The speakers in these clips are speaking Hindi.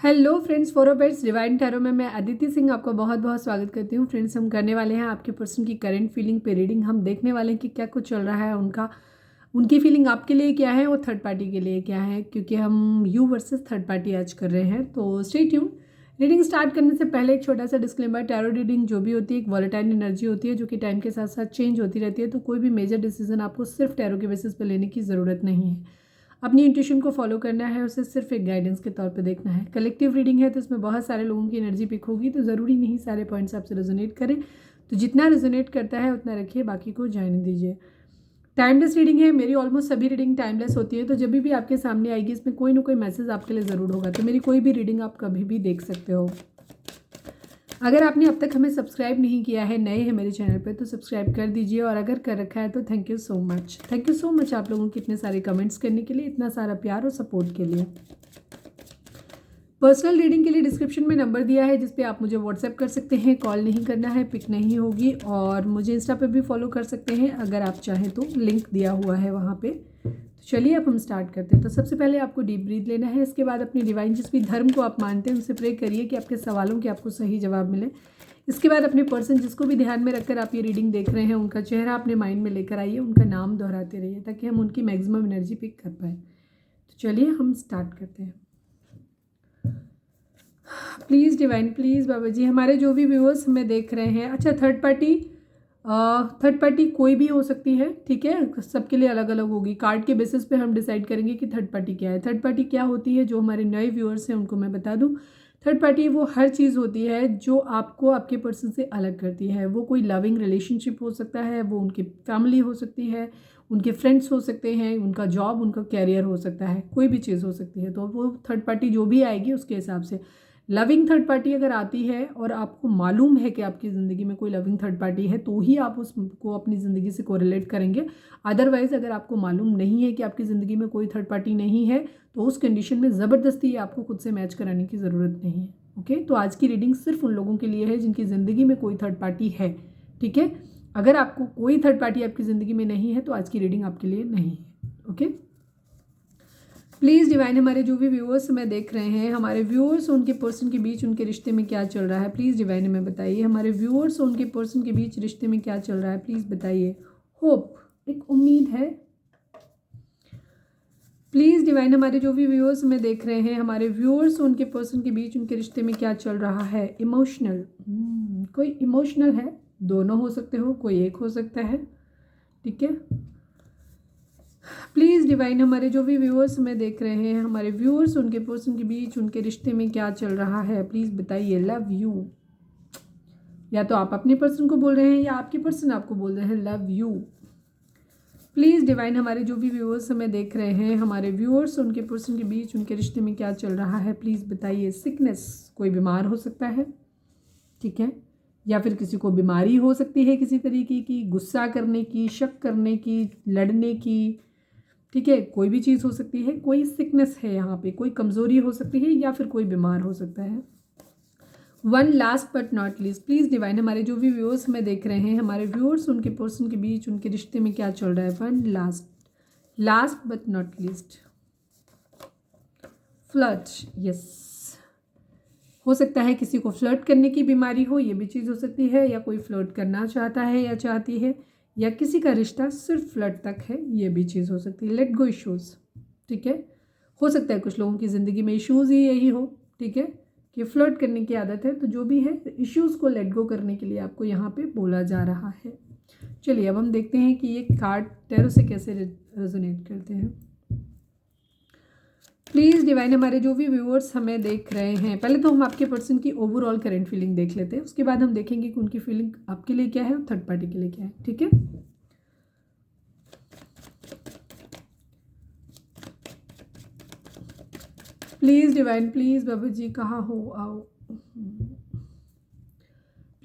हेलो फ्रेंड्स, फॉरोबेट्स डिवाइन टैरो में मैं अदिति सिंह आपका बहुत बहुत स्वागत करती हूँ। फ्रेंड्स, हम करने वाले हैं आपके पर्सन की करंट फीलिंग पे रीडिंग। हम देखने वाले हैं कि क्या कुछ चल रहा है उनकी फीलिंग आपके लिए क्या है और थर्ड पार्टी के लिए क्या है, क्योंकि हम यू वर्सेस थर्ड पार्टी आज कर रहे हैं। तो स्टे ट्यून। रीडिंग स्टार्ट करने से पहले एक छोटा सा डिस्क्लेमर, टैरो रीडिंग जो भी होती है एक वॉलेटाइल एनर्जी होती है जो कि टाइम के साथ साथ चेंज होती रहती है। तो कोई भी मेजर डिसीजन आपको सिर्फ टैरो के बेसिस पर लेने की ज़रूरत नहीं है। अपनी इंट्यूशन को फॉलो करना है, उसे सिर्फ एक गाइडेंस के तौर पे देखना है। कलेक्टिव रीडिंग है तो इसमें बहुत सारे लोगों की एनर्जी पिक होगी, तो ज़रूरी नहीं सारे पॉइंट्स आपसे रेजोनेट करें। तो जितना रेजोनेट करता है उतना रखिए, बाकी को जाने दीजिए। टाइमलेस रीडिंग है, मेरी ऑलमोस्ट सभी रीडिंग टाइमलेस होती है। तो जब भी आपके सामने आएगी इसमें कोई ना कोई मैसेज आपके लिए ज़रूर होगा। तो मेरी कोई भी रीडिंग आप कभी भी देख सकते हो। अगर आपने अब तक हमें सब्सक्राइब नहीं किया है, नए हैं मेरे चैनल पे, तो सब्सक्राइब कर दीजिए। और अगर कर रखा है तो thank you so much. Thank you so much आप लोगों के इतने सारे कमेंट्स करने के लिए, इतना सारा प्यार और सपोर्ट के लिए। पर्सनल रीडिंग के लिए डिस्क्रिप्शन में नंबर दिया है जिस पे आप मुझे व्हाट्सएप कर सकते हैं। कॉल नहीं करना है, पिक नहीं होगी। और मुझे इंस्टा पे भी फॉलो कर सकते हैं अगर आप चाहें तो, लिंक दिया हुआ है वहाँ पे। तो चलिए अब हम स्टार्ट करते हैं। तो सबसे पहले आपको डीप ब्रीथ लेना है। इसके बाद अपनी डिवाइन जिस भी धर्म को आप मानते हैं उनसे प्रे करिए कि आपके सवालों के आपको सही जवाब मिले। इसके बाद अपने पर्सन जिसको भी ध्यान में रखकर आप ये रीडिंग देख रहे हैं उनका चेहरा अपने माइंड में लेकर आइए, उनका नाम दोहराते रहिए ताकि हम उनकी मैक्सिमम एनर्जी पिक कर पाए। तो चलिए हम स्टार्ट करते हैं। प्लीज़ डिवाइन, प्लीज़ बाबा जी, हमारे जो भी व्यूअर्स हमें देख रहे हैं, अच्छा थर्ड पार्टी कोई भी हो सकती है, ठीक है, सबके लिए अलग अलग होगी। कार्ड के बेसिस पे हम डिसाइड करेंगे कि थर्ड पार्टी क्या है। थर्ड पार्टी क्या होती है, जो हमारे नए व्यूअर्स हैं उनको मैं बता दूं। थर्ड पार्टी वो हर चीज़ होती है जो आपको आपके पर्सन से अलग करती है। वो कोई लविंग रिलेशनशिप हो सकता है, वो उनकी फैमिली हो सकती है, उनके फ्रेंड्स हो सकते हैं, उनका जॉब, उनका कैरियर हो सकता है, कोई भी चीज़ हो सकती है। तो वो थर्ड पार्टी जो भी आएगी उसके हिसाब से। लविंग थर्ड पार्टी अगर आती है और आपको मालूम है कि आपकी ज़िंदगी में कोई लविंग थर्ड पार्टी है तो ही आप उसको अपनी ज़िंदगी से कोरिलेट करेंगे। अदरवाइज़ अगर आपको मालूम नहीं है कि आपकी ज़िंदगी में कोई थर्ड पार्टी नहीं है तो उस कंडीशन में ज़बरदस्ती आपको खुद से मैच कराने की ज़रूरत नहीं है। ओके, तो आज की रीडिंग सिर्फ उन लोगों के लिए है जिनकी ज़िंदगी में कोई थर्ड पार्टी है, ठीक है। अगर आपको कोई थर्ड पार्टी आपकी ज़िंदगी में नहीं है तो आज की रीडिंग आपके लिए नहीं है। ओके, प्लीज़ डिवाइन, हमारे जो भी व्यूअर्स हमें देख रहे हैं, हमारे व्यूअर्स उनके पर्सन के बीच उनके रिश्ते में क्या चल रहा है, प्लीज़ डिवाइन हमें बताइए। हमारे व्यूअर्स उनके पर्सन के बीच रिश्ते में क्या चल रहा है, प्लीज़ बताइए। होप, एक उम्मीद है। प्लीज़ डिवाइन, हमारे जो भी व्यूअर्स हमें देख रहे हैं, हमारे व्यूअर्स उनके पर्सन के बीच उनके रिश्ते में क्या चल रहा है। इमोशनल, कोई इमोशनल है, दोनों हो सकते हो, कोई एक हो सकता है, ठीक है। प्लीज़ डिवाइन, हमारे जो भी व्यूअर्स हमें देख रहे हैं, हमारे व्यूअर्स उनके पर्सन के बीच उनके रिश्ते में क्या चल रहा है, प्लीज़ बताइए। लव यू, या तो आप अपने पर्सन को बोल रहे हैं या आपके पर्सन आपको बोल रहे हैं लव यू। प्लीज़ डिवाइन, हमारे जो भी व्यूअर्स हमें देख रहे हैं, हमारे व्यूअर्स उनके पर्सन के बीच उनके रिश्ते में क्या चल रहा है, प्लीज़ बताइए। सिकनेस, कोई बीमार हो सकता है, ठीक है, या फिर किसी को बीमारी हो सकती है किसी तरीके की, गुस्सा करने की, शक करने की, लड़ने की, ठीक है, कोई भी चीज़ हो सकती है। कोई सिकनेस है यहाँ पे, कोई कमज़ोरी हो सकती है या फिर कोई बीमार हो सकता है। One last but not least, please divine, हमारे जो भी व्यूअर्स हमें देख रहे हैं, हमारे व्यूअर्स उनके पर्सन के बीच उनके रिश्ते में क्या चल रहा है। One last but not least, flirt. Yes, हो सकता है किसी को फ्लर्ट करने की बीमारी हो, ये भी चीज़ हो सकती है, या कोई फ्लर्ट करना चाहता है या चाहती है, या किसी का रिश्ता सिर्फ फ्लर्ट तक है, ये भी चीज़ हो सकती है। लेट गो इश्यूज़, ठीक है, हो सकता है कुछ लोगों की ज़िंदगी में इश्यूज़ ही यही हो, ठीक है, कि फ्लर्ट करने की आदत है। तो जो भी है इश्यूज़ को लेट गो करने के लिए आपको यहाँ पे बोला जा रहा है। चलिए अब हम देखते हैं कि ये कार्ड टैरो से कैसे रेजोनेट करते हैं। प्लीज़ डिवाइन, हमारे जो भी व्यूअर्स हमें देख रहे हैं, पहले तो हम आपके पर्सन की ओवरऑल करंट फीलिंग देख लेते हैं, उसके बाद हम देखेंगे कि उनकी फीलिंग आपके लिए क्या है और थर्ड पार्टी के लिए क्या है, ठीक है। प्लीज़ डिवाइन, प्लीज़ बाबा जी, कहाँ हो, आओ।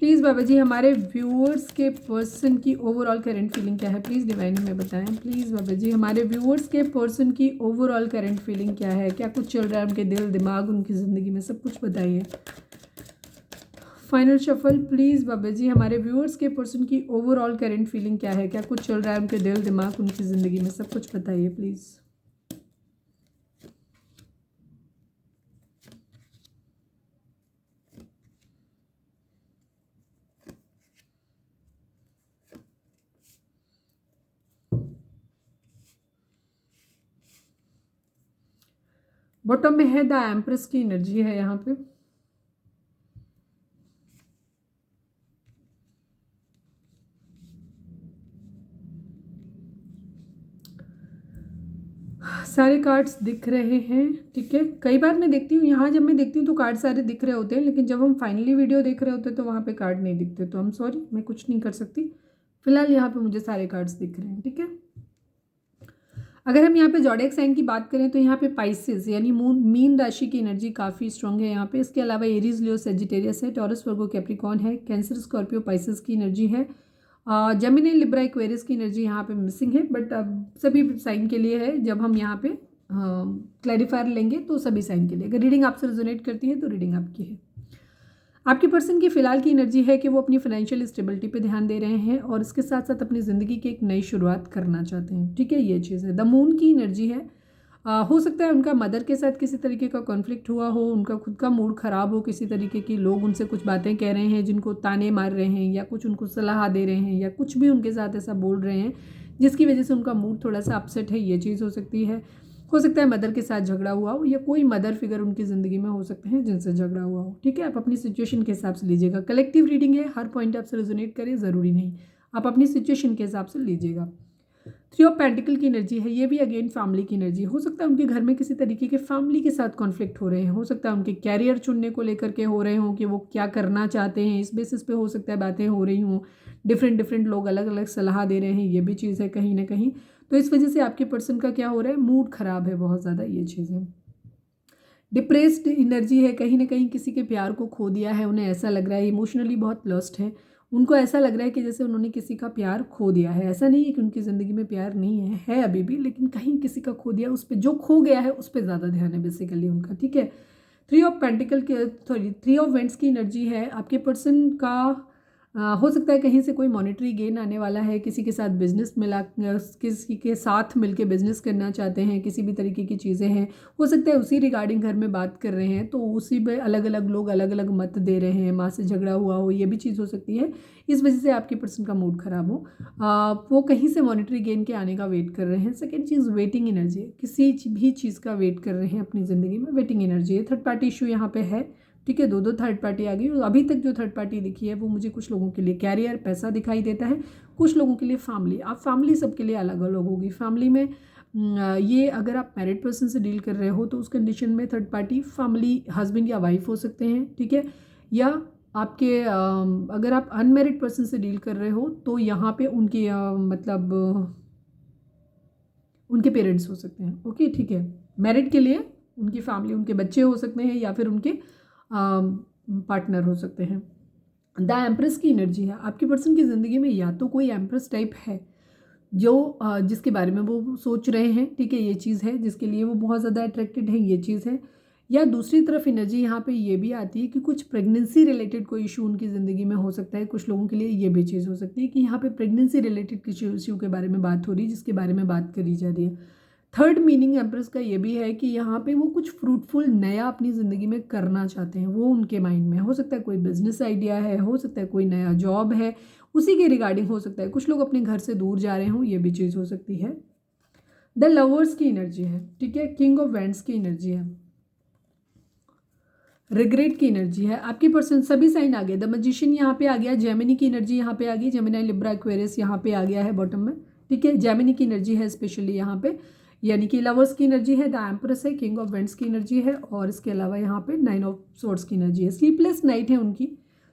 प्लीज़ बाबा जी, हमारे व्यूअर्स के पर्सन की ओवरऑल करंट फीलिंग क्या है, प्लीज़ डिवाइन हमें बताएं। प्लीज़ बाबा जी, हमारे व्यूअर्स के पर्सन की ओवरऑल करंट फीलिंग क्या है, क्या कुछ चल रहा है उनके दिल दिमाग उनकी ज़िंदगी में, सब कुछ बताइए। फाइनल शफल, प्लीज़ बाबा जी, हमारे व्यूअर्स के पर्सन की ओवरऑल करंट फीलिंग क्या है, क्या कुछ चल रहा है उनके दिल दिमाग उनकी ज़िंदगी में, सब कुछ बताइए प्लीज़। बॉटम में है द एम्प्रेस की एनर्जी है यहाँ पे। सारे कार्ड्स दिख रहे हैं, ठीक है। कई बार मैं देखती हूँ यहाँ, जब मैं देखती हूँ तो कार्ड सारे दिख रहे होते हैं, लेकिन जब हम फाइनली वीडियो देख रहे होते हैं तो वहाँ पे कार्ड नहीं दिखते, तो हम सॉरी, मैं कुछ नहीं कर सकती। फिलहाल यहाँ पे मुझे सारे कार्ड्स दिख रहे हैं, ठीक है। अगर हम यहाँ पे ज़ोडिएक साइन की बात करें तो यहाँ पे पाइसेस यानी मीन राशि की एनर्जी काफ़ी स्ट्रॉन्ग है यहाँ पे। इसके अलावा एरीज, लियो, सेजिटेरियस है, टॉरस, वर्गो, कैप्रिकॉर्न है, कैंसर, स्कॉर्पियो, पाइसेस की एनर्जी है, जेमिनी, लिब्रा, एक्वेरियस की एनर्जी यहाँ पे मिसिंग है, बट अब सभी साइन के लिए है। जब हम यहाँ पे क्लैरिफायर लेंगे तो सभी साइन के लिए। अगर रीडिंग आपसे रेजोनेट करती है तो रीडिंग आपकी है। आपके पर्सन की फिलहाल की एनर्जी है कि वो अपनी फाइनेंशियल स्टेबिलिटी पे ध्यान दे रहे हैं और इसके साथ साथ अपनी ज़िंदगी की एक नई शुरुआत करना चाहते हैं, ठीक है। ये चीज़ है। द मून की एनर्जी है। हो सकता है उनका मदर के साथ किसी तरीके का कॉन्फ्लिक्ट हुआ हो, उनका खुद का मूड ख़राब हो, किसी तरीके की लोग उनसे कुछ बातें कह रहे हैं जिनको ताने मार रहे हैं या कुछ उनको सलाह दे रहे हैं या कुछ भी उनके साथ ऐसा बोल रहे हैं जिसकी वजह से उनका मूड थोड़ा सा अपसेट है। ये चीज़ हो सकती है। हो सकता है मदर के साथ झगड़ा हुआ हो या कोई मदर फिगर उनकी ज़िंदगी में हो सकते हैं जिनसे झगड़ा हुआ हो, ठीक है। आप अपनी सिचुएशन के हिसाब से लीजिएगा। कलेक्टिव रीडिंग है, हर पॉइंट आपसे रेजोनेट करे ज़रूरी नहीं, आप अपनी सिचुएशन के हिसाब से लीजिएगा। 3 ऑफ पेंटिकल की एनर्जी है। ये भी अगेन फैमिली की एनर्जी। हो सकता है उनके घर में किसी तरीके के फैमिली के साथ कॉन्फ्लिक्ट हो रहे हैं। हो सकता है उनके कैरियर चुनने को लेकर के हो रहे हों कि वो क्या करना चाहते हैं, इस बेसिस पे हो सकता है बातें हो रही हों। डिफरेंट लोग अलग अलग सलाह दे रहे हैं, ये भी चीज़ है कहीं ना कहीं। तो इस वजह से आपके पर्सन का क्या हो रहा है, मूड ख़राब है बहुत ज़्यादा, ये चीज़ है। डिप्रेस्ड एनर्जी है। कहीं ना कहीं किसी के प्यार को खो दिया है, उन्हें ऐसा लग रहा है, इमोशनली बहुत लॉस्ट है। उनको ऐसा लग रहा है कि जैसे उन्होंने किसी का प्यार खो दिया है। ऐसा नहीं है कि उनकी ज़िंदगी में प्यार नहीं है अभी भी, लेकिन कहीं किसी का खो दिया, उस पर जो खो गया है उस पर ज़्यादा ध्यान है बेसिकली उनका, ठीक है। 3 ऑफ पेंटिकल की, सॉरी 3 ऑफ वेंट्स की एनर्जी है। आपके पर्सन का हो सकता है कहीं से कोई मॉनेटरी गेन आने वाला है, किसी के साथ बिजनेस मिला, किसी के साथ मिलके बिजनेस करना चाहते हैं, किसी भी तरीके की चीज़ें हैं। हो सकता है उसी रिगार्डिंग घर में बात कर रहे हैं तो उसी पे अलग अलग लोग अलग अलग मत दे रहे हैं, माँ से झगड़ा हुआ हो, ये भी चीज़ हो सकती है। इस वजह से आपके पर्सन का मूड ख़राब हो। वो कहीं से मॉनेटरी गेन के आने का वेट कर रहे हैं। सेकेंड चीज़ वेटिंग एनर्जी है। किसी भी चीज़ का वेट कर रहे हैं अपनी ज़िंदगी में, वेटिंग एनर्जी है। थर्ड पार्टी इशू यहाँ पे है, ठीक है। 2 थर्ड पार्टी आ गई। अभी तक जो थर्ड पार्टी दिखी है वो मुझे कुछ लोगों के लिए कैरियर, पैसा दिखाई देता है, कुछ लोगों के लिए फैमिली। आप फैमिली सबके लिए अलग अलग होगी। फैमिली में ये अगर आप मैरिड पर्सन से डील कर रहे हो तो उस कंडीशन में थर्ड पार्टी फैमिली, हस्बैंड या वाइफ हो सकते हैं, ठीक है। या आपके अगर आप अनमैरिड पर्सन से डील कर रहे हो तो यहाँ पे उनके मतलब उनके पेरेंट्स हो सकते हैं, ओके, ठीक है। मैरिड के लिए उनकी फैमिली, उनके बच्चे हो सकते हैं या फिर उनके पार्टनर हो सकते हैं। द एम्प्रेस की एनर्जी है। आपके पर्सन की ज़िंदगी में या तो कोई एम्प्रेस टाइप है जो जिसके बारे में वो सोच रहे हैं, ठीक है, ये चीज़ है जिसके लिए वो बहुत ज़्यादा अट्रैक्टेड है, ये चीज़ है। या दूसरी तरफ एनर्जी यहाँ पे ये भी आती है कि कुछ प्रेगनेंसी रिलेटेड कोई इशू उनकी ज़िंदगी में हो सकता है। कुछ लोगों के लिए ये भी चीज़ हो सकती है कि यहाँ पे प्रेगनेंसी रिलेटेड किसी इशू के बारे में बात हो रही है, जिसके बारे में बात करी जा रही है। थर्ड मीनिंग एम्प्रेस का ये भी है कि यहाँ पे वो कुछ फ्रूटफुल नया अपनी ज़िंदगी में करना चाहते हैं। वो उनके माइंड में हो सकता है कोई बिजनेस आइडिया है, हो सकता है कोई नया जॉब है, उसी के रिगार्डिंग हो सकता है। कुछ लोग अपने घर से दूर जा रहे हों, ये भी चीज़ हो सकती है। द लवर्स की एनर्जी है, ठीक है। किंग ऑफ वैंड्स की एनर्जी है। रिग्रेट की एनर्जी है। आपकी पर्सन, सभी साइन आ गए। द मैजिशियन यहाँ पे आ गया, जेमिनी की एनर्जी यहाँ पे आ गई, जेमिनी, लिब्रा, एक्वेरियस यहाँ पे आ गया है बॉटम में, ठीक है। जेमिनी की एनर्जी है स्पेशली यहाँ पे, यानी कि लवर्स की एनर्जी है। द एम्प्रेस है, किंग ऑफ वेंट्स की एनर्जी है और इसके अलावा यहाँ पे 9 ऑफ सोर्ड्स की एनर्जी है। स्लीपलेस नाइट है उनकी,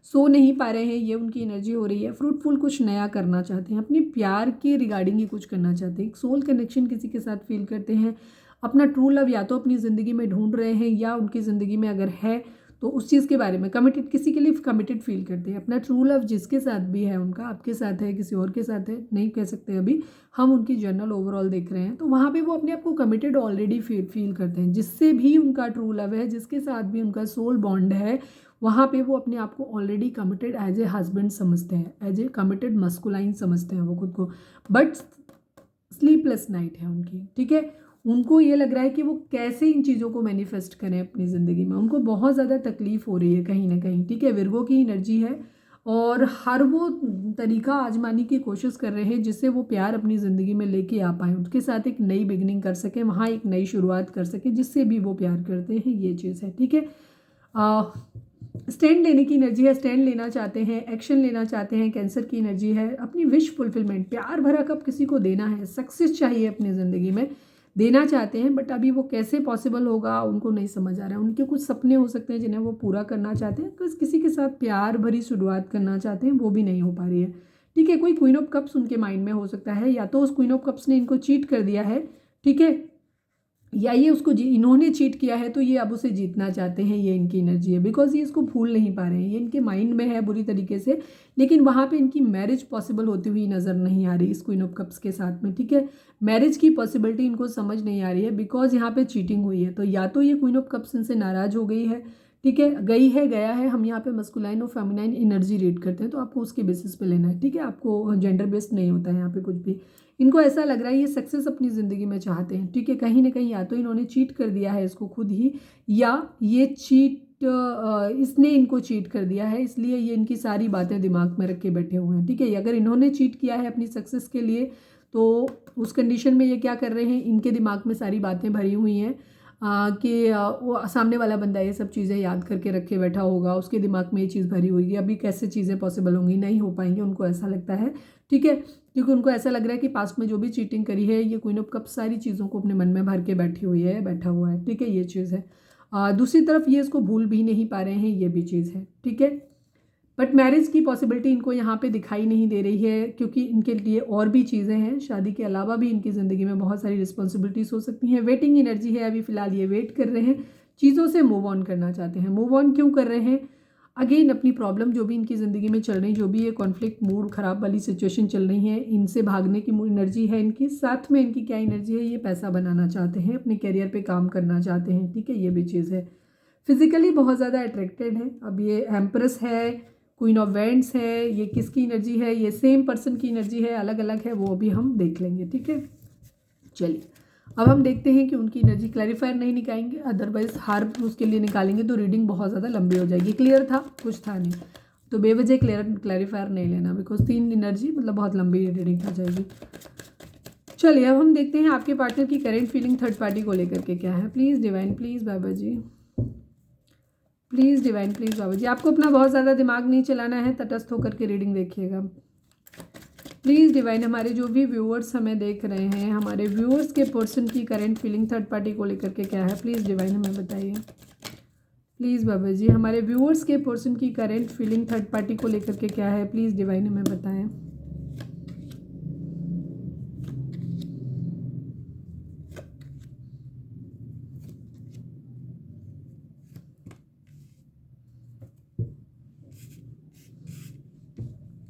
सो नहीं पा रहे हैं, ये उनकी एनर्जी हो रही है। फ्रूटफुल कुछ नया करना चाहते हैं, अपने प्यार के रिगार्डिंग ही कुछ करना चाहते हैं। एक सोल कनेक्शन किसी के साथ फील करते हैं। अपना ट्रू लव या तो अपनी ज़िंदगी में ढूंढ रहे हैं या उनकी ज़िंदगी में अगर है तो उस चीज़ के बारे में कमिटेड, किसी के लिए कमिटेड फील करते हैं। अपना ट्रू लव जिसके साथ भी है, उनका आपके साथ है, किसी और के साथ है, नहीं कह सकते अभी, हम उनकी जर्नल ओवरऑल देख रहे हैं। तो वहाँ पे वो अपने आप को कमिटेड ऑलरेडी फील करते हैं। जिससे भी उनका ट्रू लव है, जिसके साथ भी उनका सोल बॉन्ड है, वहाँ पे वो अपने आप को already committed as a husband समझते हैं, एज ए कमिटेड मस्कुलाइन समझते हैं वो खुद को। बट स्लीपलेस नाइट है उनकी, ठीक है। उनको ये लग रहा है कि वो कैसे इन चीज़ों को मैनिफेस्ट करें अपनी ज़िंदगी में। उनको बहुत ज़्यादा तकलीफ हो रही है कहीं ना कहीं, ठीक है। विर्गो की एनर्जी है और हर वो तरीका आजमाने की कोशिश कर रहे हैं जिससे वो प्यार अपनी ज़िंदगी में लेके आ पाएँ, उसके साथ एक नई बिगनिंग कर सकें, वहाँ एक नई शुरुआत कर सकें जिससे भी वो प्यार करते हैं, ये चीज़ है। ठीक है, स्टैंड लेने की एनर्जी है, स्टैंड लेना चाहते हैं, एक्शन लेना चाहते हैं, कैंसर की एनर्जी है, अपनी विश फुलफिलमेंट, प्यार भरा कब किसी को देना है, सक्सेस चाहिए अपनी ज़िंदगी में, देना चाहते हैं, बट अभी वो कैसे पॉसिबल होगा उनको नहीं समझ आ रहा है। उनके कुछ सपने हो सकते हैं जिन्हें वो पूरा करना चाहते हैं, किसी के साथ प्यार भरी शुरुआत करना चाहते हैं, वो भी नहीं हो पा रही है। ठीक है, कोई क्वीन ऑफ कप्स उनके माइंड में हो सकता है, या तो उस क्वीन ऑफ कप्स ने इनको चीट कर दिया है, ठीक है, या ये उसको इन्होंने चीट किया है तो ये अब उसे जीतना चाहते हैं, ये इनकी एनर्जी है। बिकॉज ये इसको भूल नहीं पा रहे हैं, ये इनके माइंड में है बुरी तरीके से, लेकिन वहाँ पे इनकी मैरिज पॉसिबल होती हुई नज़र नहीं आ रही इस क्वीन ऑफ कप्स के साथ में। ठीक है, मैरिज की पॉसिबिलिटी इनको समझ नहीं आ रही है बिकॉज यहाँ पे चीटिंग हुई है। तो या तो ये क्वीन ऑफ कप्स इनसे नाराज़ हो गई है, ठीक है, गई है, गया है। हम यहाँ पे मस्कुलाइन और फेमिनाइन एनर्जी रीड करते हैं, तो आपको उसके बेसिस पे लेना है। ठीक है, आपको जेंडर बेस्ड नहीं होता है यहाँ पे कुछ भी। इनको ऐसा लग रहा है ये सक्सेस अपनी ज़िंदगी में चाहते हैं। ठीक है, कहीं ना कहीं या तो इन्होंने चीट कर दिया है इसको खुद ही, या ये इसने इनको चीट कर दिया है, इसलिए ये इनकी सारी बातें दिमाग में रख के बैठे हुए हैं। ठीक है, अगर इन्होंने चीट किया है अपनी सक्सेस के लिए तो उस कंडीशन में ये क्या कर रहे हैं, इनके दिमाग में सारी बातें भरी हुई हैं कि वो सामने वाला बंदा ये सब चीज़ें याद करके रखे बैठा होगा, उसके दिमाग में ये चीज़ भरी हुई है, अभी कैसे चीज़ें पॉसिबल होंगी, नहीं हो पाएंगी, उनको ऐसा लगता है। ठीक है, क्योंकि उनको ऐसा लग रहा है कि पास्ट में जो भी चीटिंग करी है ये क्वीन ऑफ कप्स सारी चीज़ों को अपने मन में भर के बैठी हुई है, बैठा हुआ है। ठीक है, ये चीज़ है। दूसरी तरफ ये इसको भूल भी नहीं पा रहे हैं, ये भी चीज़ है। ठीक है, बट मैरिज की पॉसिबिलिटी इनको यहाँ पे दिखाई नहीं दे रही है क्योंकि इनके लिए और भी चीज़ें हैं, शादी के अलावा भी इनकी ज़िंदगी में बहुत सारी रिस्पॉन्सिबिलिटीज़ हो सकती हैं। वेटिंग एनर्जी है, अभी फ़िलहाल ये वेट कर रहे हैं, चीज़ों से मूव ऑन करना चाहते हैं। मूव ऑन क्यों कर रहे हैं, अगेन अपनी प्रॉब्लम जो भी इनकी ज़िंदगी में चल रही, जो भी ये कॉन्फ्लिक्ट, मूड ख़राब वाली सिचुएशन चल रही है, इनसे भागने की एनर्जी है इनकी। साथ में इनकी क्या एनर्जी है, ये पैसा बनाना चाहते हैं, अपने करियर पे काम करना चाहते हैं। ठीक है, ये भी चीज़ है। फिजिकली बहुत ज़्यादा अट्रैक्टेड है। अब ये एम्प्रेस है, क्वीन ऑफ वेंट्स है, ये किसकी एनर्जी है, ये सेम पर्सन की एनर्जी है, अलग अलग है, वो भी हम देख लेंगे। ठीक है, चलिए अब हम देखते हैं कि उनकी एनर्जी क्लैरिफायर नहीं निकालेंगे, अदरवाइज हार उसके लिए निकालेंगे तो रीडिंग बहुत ज़्यादा लंबी हो जाएगी। क्लियर था, कुछ था नहीं, तो बेवजह क्लैरिफायर नहीं लेना, बिकॉज 3 एनर्जी मतलब बहुत लंबी रीडिंग हो जाएगी। चलिए अब हम देखते हैं आपके पार्टनर की करेंट फीलिंग थर्ड पार्टी को लेकर के क्या है। Please divine, please Baba ji, please divine, please बाबा जी। आपको अपना बहुत ज़्यादा दिमाग नहीं चलाना है, तटस्थ होकर के रीडिंग देखिएगा। प्लीज़ डिवाइन, हमारे जो भी व्यूअर्स हमें देख रहे हैं, हमारे व्यूअर्स के पर्सन की करंट फीलिंग थर्ड पार्टी को लेकर के क्या है, प्लीज़ डिवाइन हमें बताइए। प्लीज़ बाबा जी, हमारे व्यूअर्स के पर्सन की करंट फीलिंग थर्ड पार्टी को लेकर के क्या है, प्लीज़ डिवाइन हमें बताएं।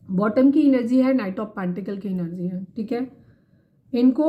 बॉटम की एनर्जी है, नाइट ऑफ पेंटिकल की एनर्जी है। ठीक है, इनको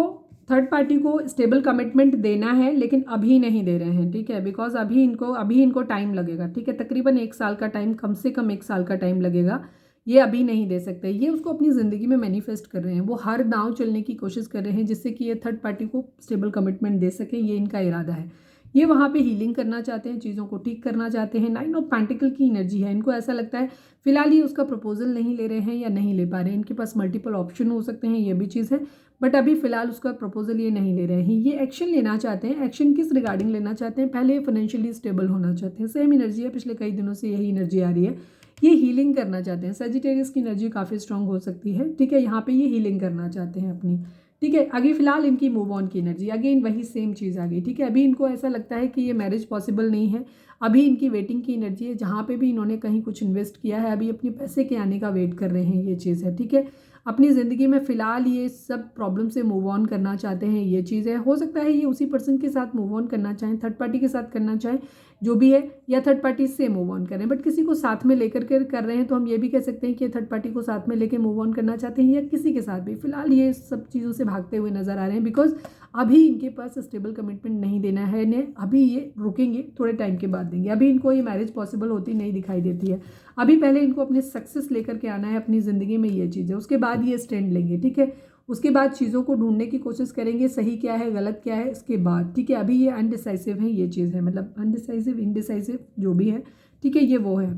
थर्ड पार्टी को स्टेबल कमिटमेंट देना है लेकिन अभी नहीं दे रहे हैं। ठीक है, बिकॉज अभी इनको टाइम लगेगा। ठीक है, तकरीबन 1 साल का टाइम, कम से कम 1 साल का टाइम लगेगा, ये अभी नहीं दे सकते। ये उसको अपनी ज़िंदगी में मैनिफेस्ट कर रहे हैं, वो हर दांव चलने की कोशिश कर रहे हैं जिससे कि ये थर्ड पार्टी को स्टेबल कमिटमेंट दे सकें, ये इनका इरादा है। ये वहाँ पे हीलिंग करना चाहते हैं, चीज़ों को ठीक करना चाहते हैं। 9 ऑफ पेंटिकल की एनर्जी है, इनको ऐसा लगता है फिलहाल ये उसका प्रपोजल नहीं ले रहे हैं या नहीं ले पा रहे हैं। इनके पास मल्टीपल ऑप्शन हो सकते हैं, ये भी चीज़ है, बट अभी फिलहाल उसका प्रपोजल ये नहीं ले रहे हैं। ये एक्शन लेना चाहते हैं। एक्शन किस रिगार्डिंग लेना चाहते हैं, पहले फाइनेंशियली स्टेबल होना चाहते हैं। सेम एनर्जी है, पिछले कई दिनों से यही एनर्जी आ रही है। ये हीलिंग करना चाहते हैं। सजिटेरियस की एनर्जी काफ़ी स्ट्रांग हो सकती है। ठीक है, यहाँ पे ये हीलिंग करना चाहते हैं अपनी। ठीक है, अभी फिलहाल इनकी मूव ऑन की एनर्जी, अगेन वही सेम चीज़ आ गई। ठीक है, अभी इनको ऐसा लगता है कि ये मैरिज पॉसिबल नहीं है। अभी इनकी वेटिंग की एनर्जी है, जहाँ पे भी इन्होंने कहीं कुछ इन्वेस्ट किया है अभी अपने पैसे के आने का वेट कर रहे हैं, ये चीज़ है। ठीक है, अपनी ज़िंदगी में फ़िलहाल ये सब प्रॉब्लम से मूव ऑन करना चाहते हैं, ये चीज़ है। हो सकता है ये उसी पर्सन के साथ मूव ऑन करना चाहें, थर्ड पार्टी के साथ करना चाहें, जो भी है, या थर्ड पार्टी से मूव ऑन करें, बट किसी को साथ में लेकर के कर रहे हैं तो हम ये भी कह सकते हैं कि थर्ड पार्टी को साथ में लेके मूव ऑन करना चाहते हैं, या किसी के साथ भी फिलहाल ये सब चीज़ों से भागते हुए नजर आ रहे हैं। बिकॉज अभी इनके पास स्टेबल कमिटमेंट नहीं देना है इन्हें, अभी ये रुकेंगे, थोड़े टाइम के बाद देंगे। अभी इनको ये मैरिज पॉसिबल होती नहीं दिखाई देती है। अभी पहले इनको अपने सक्सेस लेकर के आना है अपनी ज़िंदगी में, ये चीज़ है। उसके बाद ये स्टैंड लेंगे। ठीक है, उसके बाद चीज़ों को ढूंढने की कोशिश करेंगे, सही क्या है गलत क्या है इसके बाद। ठीक है, अभी ये अनडिसाइसिव है, ये चीज़ है, मतलब अनडिसाइसिव इनडिसाइसिव जो भी है। ठीक है, ये वो है।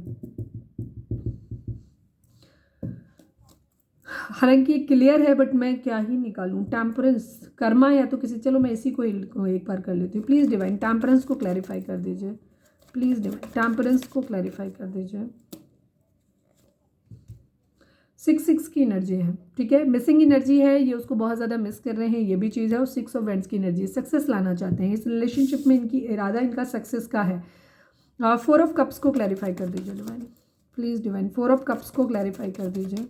हालांकि ये क्लियर है बट मैं क्या ही निकालूं। टेम्परेंस, कर्मा या तो किसी, चलो मैं इसी को एक बार कर लेती हूँ। प्लीज़ डिवाइन टेम्परेंस को क्लैरिफाई कर दीजिए। प्लीज़ डिवाइन टेम्परेंस को क्लैरिफाई कर दीजिए। 6 की एनर्जी है, ठीक है, मिसिंग एनर्जी है, ये उसको बहुत ज़्यादा मिस कर रहे हैं, ये भी चीज़ है। और 6 ऑफ वेंट्स की एनर्जी, सक्सेस लाना चाहते हैं इस रिलेशनशिप में, इनकी इरादा इनका सक्सेस का है। 4 ऑफ कप्स को क्लैरिफाई कर दीजिए divine, please divine 4 of cups को क्लैरिफाई कर दीजिए।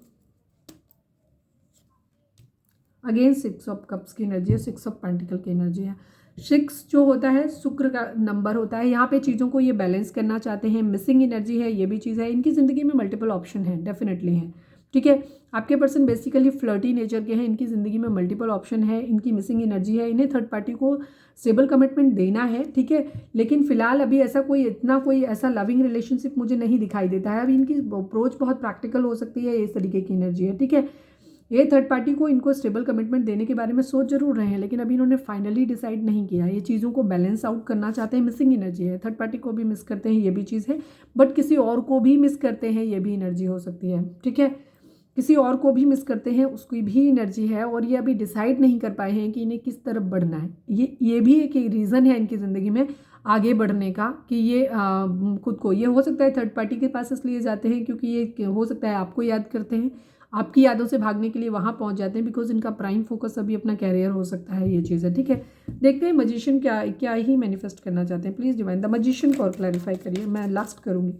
अगेन 6 ऑफ कप्स की एनर्जी है, 6 ऑफ पेंटिकल की एनर्जी है। 6 जो होता है शुक्र का नंबर होता है, यहाँ पे चीज़ों को ये बैलेंस करना चाहते हैं। मिसिंग एनर्जी है, ये भी चीज़ है। इनकी ज़िंदगी में मल्टीपल ऑप्शन है, डेफिनेटली है, ठीक है। आपके पर्सन बेसिकली फ्लर्टी नेचर के हैं, इनकी ज़िंदगी में मल्टीपल ऑप्शन है, इनकी मिसिंग एनर्जी है, इन्हें थर्ड पार्टी को स्टेबल कमिटमेंट देना है, ठीक है। लेकिन फिलहाल अभी ऐसा कोई ऐसा लविंग रिलेशनशिप मुझे नहीं दिखाई देता है। अभी इनकी अप्रोच बहुत प्रैक्टिकल हो सकती है, इस तरीके की एनर्जी है, ठीक है। ये थर्ड पार्टी को इनको स्टेबल कमिटमेंट देने के बारे में सोच जरूर रहे हैं, लेकिन अभी इन्होंने फाइनली डिसाइड नहीं किया। ये चीज़ों को बैलेंस आउट करना चाहते हैं, मिसिंग एनर्जी है। थर्ड पार्टी को भी मिस करते हैं, ये भी चीज़ है, बट किसी और को भी मिस करते हैं, ये भी एनर्जी हो सकती है, ठीक है। किसी और को भी मिस करते हैं, उसकी भी एनर्जी है, और ये अभी डिसाइड नहीं कर पाए हैं कि इन्हें किस तरफ बढ़ना है। ये भी एक रीज़न है इनकी ज़िंदगी में आगे बढ़ने का, कि ये खुद को, ये हो सकता है थर्ड पार्टी के पास इसलिए जाते हैं क्योंकि ये हो सकता है आपको याद करते हैं, आपकी यादों से भागने के लिए वहाँ पहुँच जाते हैं, बिकॉज इनका प्राइम फोकस अभी अपना कैरियर हो सकता है, ये चीज़ है, ठीक है। देखते हैं मजिशियन क्या ही मैनिफेस्ट करना चाहते हैं। प्लीज़ डिवाइन द मजिशियन को और क्लैरिफाई करिए, मैं लास्ट करूँगी।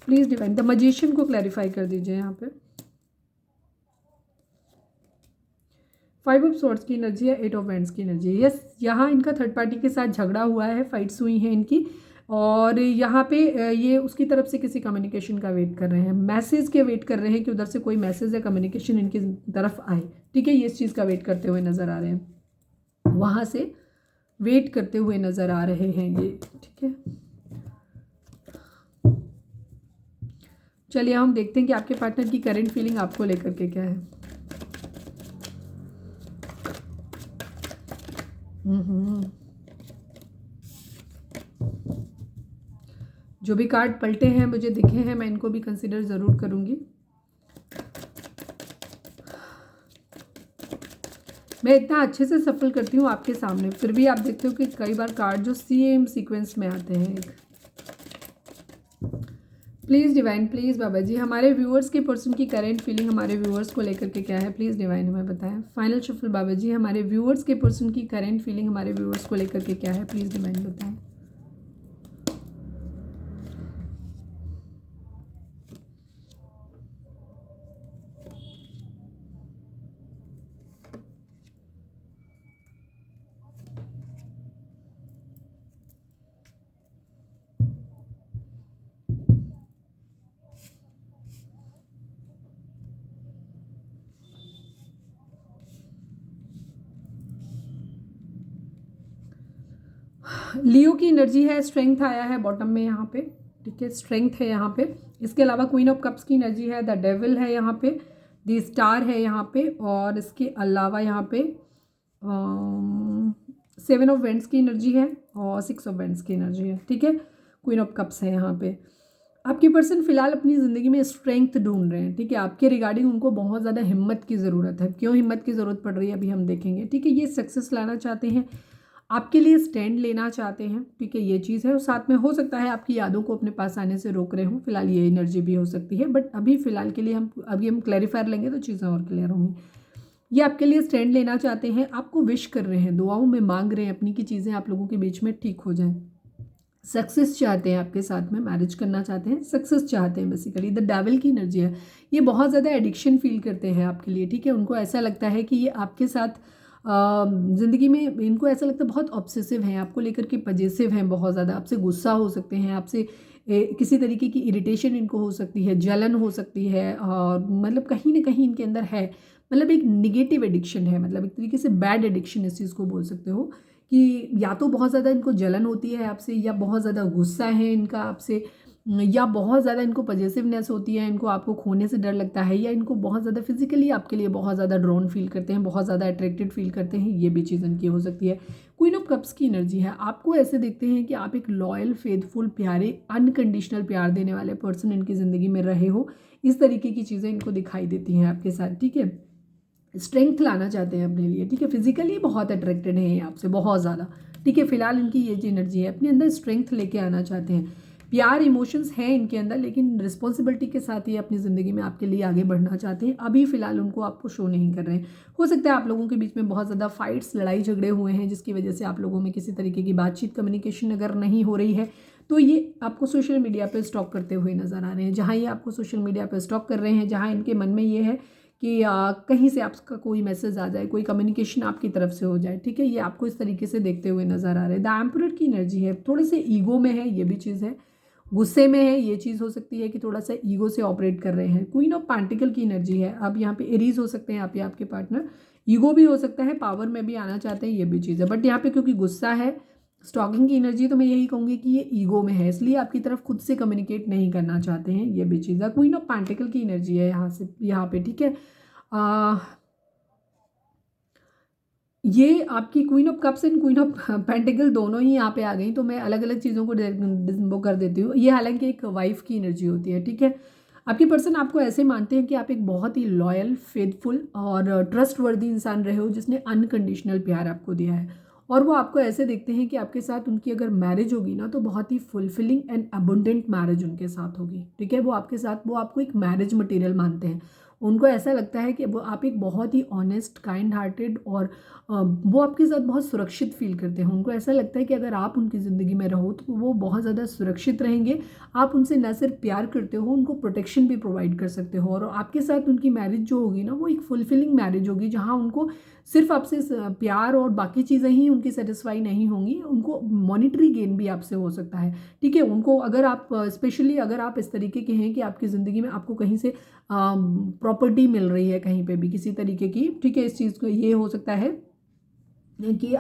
प्लीज़ डिवाइन द मजिशियन को क्लैरिफाई कर दीजिए यहाँ पे। 5 ऑफ स्वॉर्ड्स की एनर्जी है, 8 ऑफ वैंड्स की एनर्जी है। यस, यहाँ इनका थर्ड पार्टी के साथ झगड़ा हुआ है, फाइट्स हुई हैं इनकी, और यहाँ पे ये उसकी तरफ से किसी कम्युनिकेशन का वेट कर रहे हैं, मैसेज के वेट कर रहे हैं कि उधर से कोई मैसेज या कम्युनिकेशन इनकी तरफ आए, ठीक है। ये इस चीज़ का वेट करते हुए नज़र आ रहे हैं, वहाँ से वेट करते हुए नज़र आ रहे हैं ये, ठीक है। चलिए हम देखते हैं कि आपके पार्टनर की करंट फीलिंग आपको लेकर के क्या है। जो भी कार्ड पलटे हैं मुझे दिखे हैं, मैं इनको भी कंसिडर ज़रूर करूँगी। मैं इतना अच्छे से सफल करती हूँ आपके सामने, फिर भी आप देखते हो कि कई बार कार्ड जो सेम सीक्वेंस में आते हैं। प्लीज़ डिवाइन, प्लीज़ बाबा जी, हमारे व्यूअर्स के पर्सन की करंट फीलिंग हमारे व्यूअर्स को लेकर के क्या है, प्लीज़ डिवाइन हमें बताएं। फाइनल शफल बाबा जी, हमारे व्यूअर्स के पर्सन की करंट फीलिंग हमारे व्यूअर्स को लेकर के क्या है, प्लीज़ डिवाइन बताएं। लियो की एनर्जी है, स्ट्रेंथ आया है बॉटम में यहाँ पे, ठीक है, स्ट्रेंथ है यहाँ पे। इसके अलावा क्वीन ऑफ कप्स की एनर्जी है, द डेविल है यहाँ पे, द स्टार है यहाँ पे, और इसके अलावा यहाँ पे 7 ऑफ वेंट्स की एनर्जी है और 6 ऑफ वेंट्स की एनर्जी है, ठीक है। क्वीन ऑफ कप्स है यहाँ पे। आपके पर्सन फिलहाल अपनी ज़िंदगी में स्ट्रेंथ ढूंढ रहे हैं, ठीक है। आपके रिगार्डिंग उनको बहुत ज़्यादा हिम्मत की ज़रूरत है। क्यों हिम्मत की ज़रूरत पड़ रही है अभी हम देखेंगे, ठीक है। ये सक्सेस लाना चाहते हैं, आपके लिए स्टैंड लेना चाहते हैं, ठीक है, ये चीज़ है। और साथ में हो सकता है आपकी यादों को अपने पास आने से रोक रहे हों, फिलहाल ये एनर्जी भी हो सकती है, बट अभी फ़िलहाल के लिए हम क्लैरिफायर लेंगे तो चीज़ें और क्लियर होंगी। ये आपके लिए स्टैंड लेना चाहते हैं, आपको विश कर रहे हैं, दुआओं में मांग रहे हैं अपनी की चीज़ें आप लोगों के बीच में ठीक हो जाएं। सक्सेस चाहते हैं, आपके साथ में मैरिज करना चाहते हैं, सक्सेस चाहते हैं बेसिकली। द डेविल की एनर्जी है, ये बहुत ज़्यादा एडिक्शन फील करते हैं आपके लिए, ठीक है। उनको ऐसा लगता है कि ये आपके साथ ज़िंदगी में, इनको ऐसा लगता है बहुत ऑब्सेसिव हैं, आपको लेकर के पजेसिव हैं, बहुत ज़्यादा आपसे गुस्सा हो सकते हैं, आपसे किसी तरीके की इरिटेशन इनको हो सकती है, जलन हो सकती है, और मतलब कहीं ना कहीं इनके अंदर है, मतलब एक निगेटिव एडिक्शन है, मतलब एक तरीके से बैड एडिक्शन इस चीज़ को बोल सकते हो, कि या तो बहुत ज़्यादा इनको जलन होती है आपसे, या बहुत ज़्यादा गुस्सा है इनका आपसे, या बहुत ज़्यादा इनको पजेसिवनेस होती है, इनको आपको खोने से डर लगता है, या इनको बहुत ज़्यादा फिजिकली आपके लिए बहुत ज़्यादा ड्रॉन फील करते हैं, बहुत ज़्यादा अट्रैक्टेड फील करते हैं, ये भी चीज़ इनकी हो सकती है। क्वीन ऑफ कप्स की एनर्जी है। आपको ऐसे देखते हैं कि आप एक लॉयल, फेथफुल, प्यारे, अनकंडीशनल प्यार देने वाले पर्सन इनकी ज़िंदगी में रहे हो। इस तरीके की चीज़ें इनको दिखाई देती हैं आपके साथ, ठीक है। स्ट्रेंथ लाना चाहते हैं अपने लिए, ठीक है। फिजिकली बहुत अट्रैक्टेड हैं ये आपसे, बहुत ज़्यादा, ठीक है। फिलहाल इनकी ये जो एनर्जी है, अपने अंदर स्ट्रेंथ लेके आना चाहते हैं। प्यार, इमोशंस हैं इनके अंदर, लेकिन रिस्पॉन्सिबिलिटी के साथ ये अपनी ज़िंदगी में आपके लिए आगे बढ़ना चाहते हैं। अभी फ़िलहाल उनको आपको शो नहीं कर रहे हैं। हो सकता है आप लोगों के बीच में बहुत ज़्यादा फाइट्स, लड़ाई झगड़े हुए हैं, जिसकी वजह से आप लोगों में किसी तरीके की बातचीत, कम्युनिकेशन अगर नहीं हो रही है, तो ये आपको सोशल मीडिया पर स्टॉक करते हुए नज़र आ रहे हैं। जहाँ ये आपको सोशल मीडिया पर स्टॉक कर रहे हैं, जहाँ इनके मन में ये है कि कहीं से आपका कोई मैसेज आ जाए, कोई कम्युनिकेशन आपकी तरफ से हो जाए, ठीक है। ये आपको इस तरीके से देखते हुए नज़र आ रहे हैं। द एम्परर की एनर्जी है, थोड़े से ईगो में है, ये भी चीज़ है। गुस्से में है, ये चीज़ हो सकती है कि थोड़ा सा ईगो से ऑपरेट कर रहे हैं। क्वीन ऑफ पेंटिकल की एनर्जी है। अब यहाँ पे एरीज हो सकते हैं आप या आपके पार्टनर। ईगो भी हो सकता है, पावर में भी आना चाहते हैं, ये भी चीज़ है। बट यहाँ पे क्योंकि गुस्सा है, स्टॉकिंग की एनर्जी, तो मैं यही कहूँगी कि ये ईगो में है, इसलिए आपकी तरफ खुद से कम्युनिकेट नहीं करना चाहते हैं, ये भी चीज़ है। क्वीन ऑफ पेंटिकल की एनर्जी है यहाँ पे, ठीक है। ये आपकी queen of cups and queen of pentacle दोनों ही यहाँ पे आ गई, तो मैं अलग अलग चीज़ों को वो कर देती हूँ। ये हालांकि एक वाइफ की एनर्जी होती है, ठीक है। आपके पर्सन आपको ऐसे मानते हैं कि आप एक बहुत ही लॉयल, फेथफुल और ट्रस्ट वर्दी इंसान रहे हो, जिसने अनकंडीशनल प्यार आपको दिया है। और वो आपको ऐसे देखते हैं कि आपके साथ उनकी अगर मैरिज होगी ना, तो बहुत ही फुलफिलिंग एंड अबंडेंट मैरिज उनके साथ होगी, ठीक है। वो आपके साथ, वो आपको एक मैरिज मटेरियल मानते हैं। उनको ऐसा लगता है कि वो आप एक बहुत ही ऑनेस्ट, काइंड हार्टेड और वो आपके साथ बहुत सुरक्षित फील करते हैं। उनको ऐसा लगता है कि अगर आप उनकी ज़िंदगी में रहो तो वो बहुत ज़्यादा सुरक्षित रहेंगे। आप उनसे न सिर्फ प्यार करते हो, उनको प्रोटेक्शन भी प्रोवाइड कर सकते हो। और आपके साथ उनकी मैरिज जो होगी ना, वो एक फुलफिलिंग मैरिज होगी, जहाँ उनको सिर्फ आपसे प्यार और बाकी चीज़ें ही उनकी सेटिस्फाई नहीं होंगी, उनको मॉनिटरी गेन भी आपसे हो सकता है, ठीक है। उनको अगर आप स्पेशली अगर आप इस तरीके के हैं कि आपकी ज़िंदगी में आपको कहीं से प्रॉपर्टी मिल रही है, कहीं पे भी किसी तरीके की, ठीक है। इस चीज़ को ये हो सकता है कि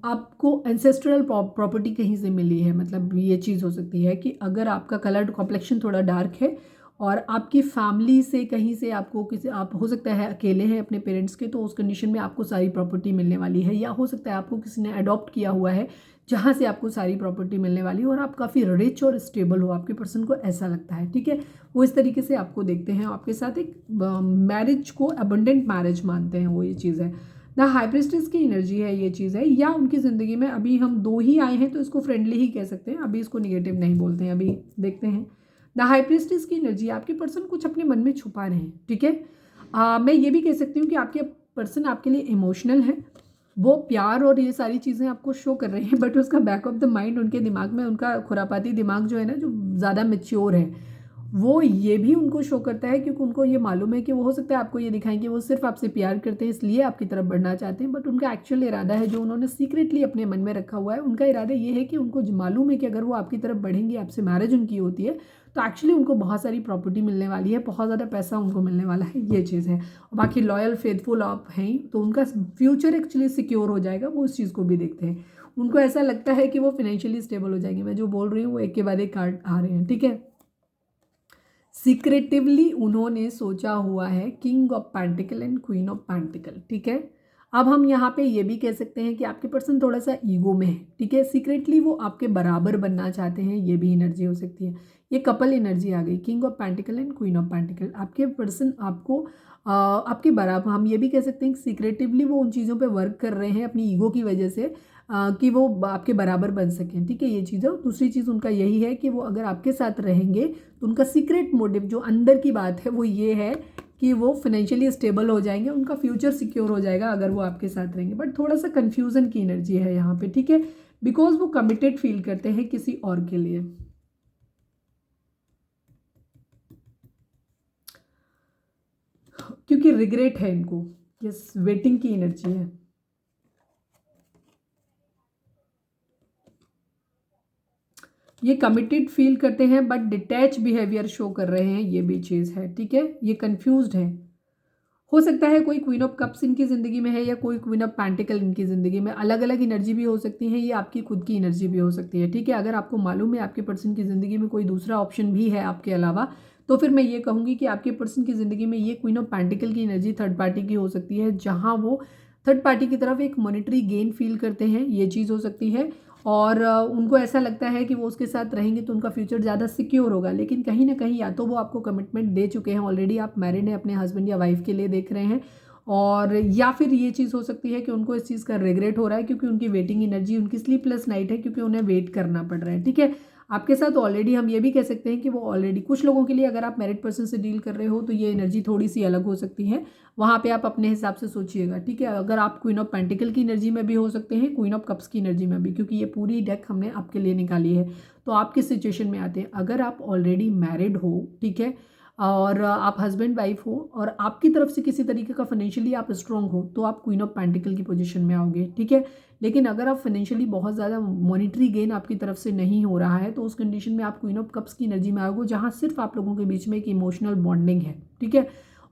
आपको एंसेस्ट्रल प्रॉपर्टी कहीं से मिली है। मतलब ये चीज़ हो सकती है कि अगर आपका कलर कॉम्प्लेक्शन थोड़ा डार्क है और आपकी फैमिली से कहीं से आपको किसी, आप हो सकता है अकेले हैं अपने पेरेंट्स के, तो उस कंडीशन में आपको सारी प्रॉपर्टी मिलने वाली है। या हो सकता है आपको किसी ने अडॉप्ट किया हुआ है, जहाँ से आपको सारी प्रॉपर्टी मिलने वाली है और आप काफ़ी रिच और स्टेबल हो, आपके पर्सन को ऐसा लगता है, ठीक है। वो इस तरीके से आपको देखते हैं, आपके साथ एक मैरिज को अबंडेंट मैरिज मानते हैं, वो ये चीज़ है। द हाई प्रिस्टेस की एनर्जी है, ये चीज़ है। या उनकी ज़िंदगी में अभी हम दो ही आए हैं, तो इसको फ्रेंडली ही कह सकते हैं, अभी इसको निगेटिव नहीं बोलते हैं। अभी देखते हैं द हाई प्रिस्टेस की एनर्जी। आपके पर्सन कुछ अपने मन में छुपा रहे हैं, ठीक है। मैं ये भी कह सकती हूँ कि आपके पर्सन आपके लिए इमोशनल है, वो प्यार और ये सारी चीज़ें आपको शो कर रहे हैं, बट उसका बैक ऑफ द माइंड, उनके दिमाग में, उनका खुरापाती दिमाग जो है ना, जो ज़्यादा मेच्योर है, वो ये भी उनको शो करता है, क्योंकि उनको ये मालूम है कि वो हो सकता है आपको ये दिखाएं कि वो सिर्फ आपसे प्यार करते हैं, इसलिए आपकी तरफ बढ़ना चाहते हैं। बट उनका एक्चुअल इरादा है, जो उन्होंने सीक्रेटली अपने मन में रखा हुआ है, उनका इरादा ये है कि उनको मालूम है कि अगर वो आपकी तरफ बढ़ेंगे, आपसे मैरिज उनकी होती है, तो एक्चुअली उनको बहुत सारी प्रॉपर्टी मिलने वाली है, बहुत ज़्यादा पैसा उनको मिलने वाला है, ये चीज़ है। और बाकी लॉयल, फेथफुल आप हैं, तो उनका फ्यूचर एक्चुअली सिक्योर हो जाएगा, वो उस चीज़ को भी देखते हैं। उनको ऐसा लगता है कि वो फाइनेंशियली स्टेबल हो जाएंगे। मैं जो बोल रही हूँ वो एक के बाद एक कार्ड आ रहे हैं, ठीक है। सीक्रेटिवली उन्होंने सोचा हुआ है king of pentacle and queen of pentacle, ठीक है। अब हम यहाँ पे ये भी कह सकते हैं कि आपके पर्सन थोड़ा सा ईगो में है, ठीक है। सीक्रेटली वो आपके बराबर बनना चाहते हैं, ये भी एनर्जी हो सकती है। ये कपल एनर्जी आ गई, king of pentacle and queen of pentacle. आपके पर्सन आपको आपके बराबर, हम ये भी कह सकते हैं कि सीक्रेटिवली वो उन चीज़ों पे वर्क कर रहे हैं अपनी ईगो की वजह से, कि वो आपके बराबर बन सकें, ठीक है। ये चीज़ है। दूसरी चीज़ उनका यही है कि वो अगर आपके साथ रहेंगे, तो उनका सीक्रेट मोटिव जो अंदर की बात है वो ये है कि वो फाइनेंशियली स्टेबल हो जाएंगे, उनका फ्यूचर सिक्योर हो जाएगा अगर वो आपके साथ रहेंगे। बट थोड़ा सा कन्फ्यूज़न की एनर्जी है यहाँ पे, ठीक है, बिकॉज वो कमिटेड फील करते हैं किसी और के लिए। क्योंकि रिग्रेट है इनको, यस, वेटिंग की एनर्जी है। ये कमिटेड फील करते हैं बट डिटैच बिहेवियर शो कर रहे हैं, ये भी चीज़ है, ठीक है। ये कंफ्यूज्ड है। हो सकता है कोई क्वीन ऑफ कप्स इनकी ज़िंदगी में है या कोई क्वीन ऑफ पेंटिकल इनकी ज़िंदगी में, अलग अलग एनर्जी भी हो सकती है, ये आपकी खुद की एनर्जी भी हो सकती है, ठीक है। अगर आपको मालूम है आपके पर्सन की ज़िंदगी में कोई दूसरा ऑप्शन भी है आपके अलावा, तो फिर मैं ये कहूँगी कि आपके पर्सन की ज़िंदगी में ये क्वीन ऑफ पेंटिकल की एनर्जी थर्ड पार्टी की हो सकती है, जहाँ वो थर्ड पार्टी की तरफ एक मॉनेटरी गेन फील करते हैं, ये चीज़ हो सकती है। और उनको ऐसा लगता है कि वो उसके साथ रहेंगे तो उनका फ्यूचर ज़्यादा सिक्योर होगा, लेकिन कहीं ना कहीं या तो वो आपको कमिटमेंट दे चुके हैं ऑलरेडी, आप मैरिड हैं, अपने हस्बैंड या वाइफ के लिए देख रहे हैं, और या फिर ये चीज़ हो सकती है कि उनको इस चीज़ का रिग्रेट हो रहा है क्योंकि उनकी वेटिंग एनर्जी, उनकी स्लीपलेस नाइट है क्योंकि उन्हें वेट करना पड़ रहा है। ठीक है, आपके साथ ऑलरेडी हम ये भी कह सकते हैं कि वो ऑलरेडी, कुछ लोगों के लिए अगर आप मैरिड पर्सन से डील कर रहे हो तो ये एनर्जी थोड़ी सी अलग हो सकती है, वहाँ पे आप अपने हिसाब से सोचिएगा। ठीक है, अगर आप क्वीन ऑफ पेंटिकल की एनर्जी में भी हो सकते हैं, क्वीन ऑफ कप्स की एनर्जी में भी, क्योंकि ये पूरी डेक हमने आपके लिए निकाली है। तो आप किस सिचुएशन में आते हैं, अगर आप ऑलरेडी मैरिड हो, ठीक है, और आप हस्बैंड वाइफ हो और आपकी तरफ से किसी तरीके का फाइनेंशियली आप स्ट्रांग हो, तो आप क्वीन ऑफ पेंटिकल की पोजीशन में आओगे। ठीक है, लेकिन अगर आप फाइनेंशियली बहुत ज़्यादा मॉनिटरी गेन आपकी तरफ से नहीं हो रहा है तो उस कंडीशन में आप क्वीन ऑफ कप्स की एनर्जी में आओगे, जहाँ सिर्फ आप लोगों के बीच में एक इमोशनल बॉन्डिंग है। ठीक है,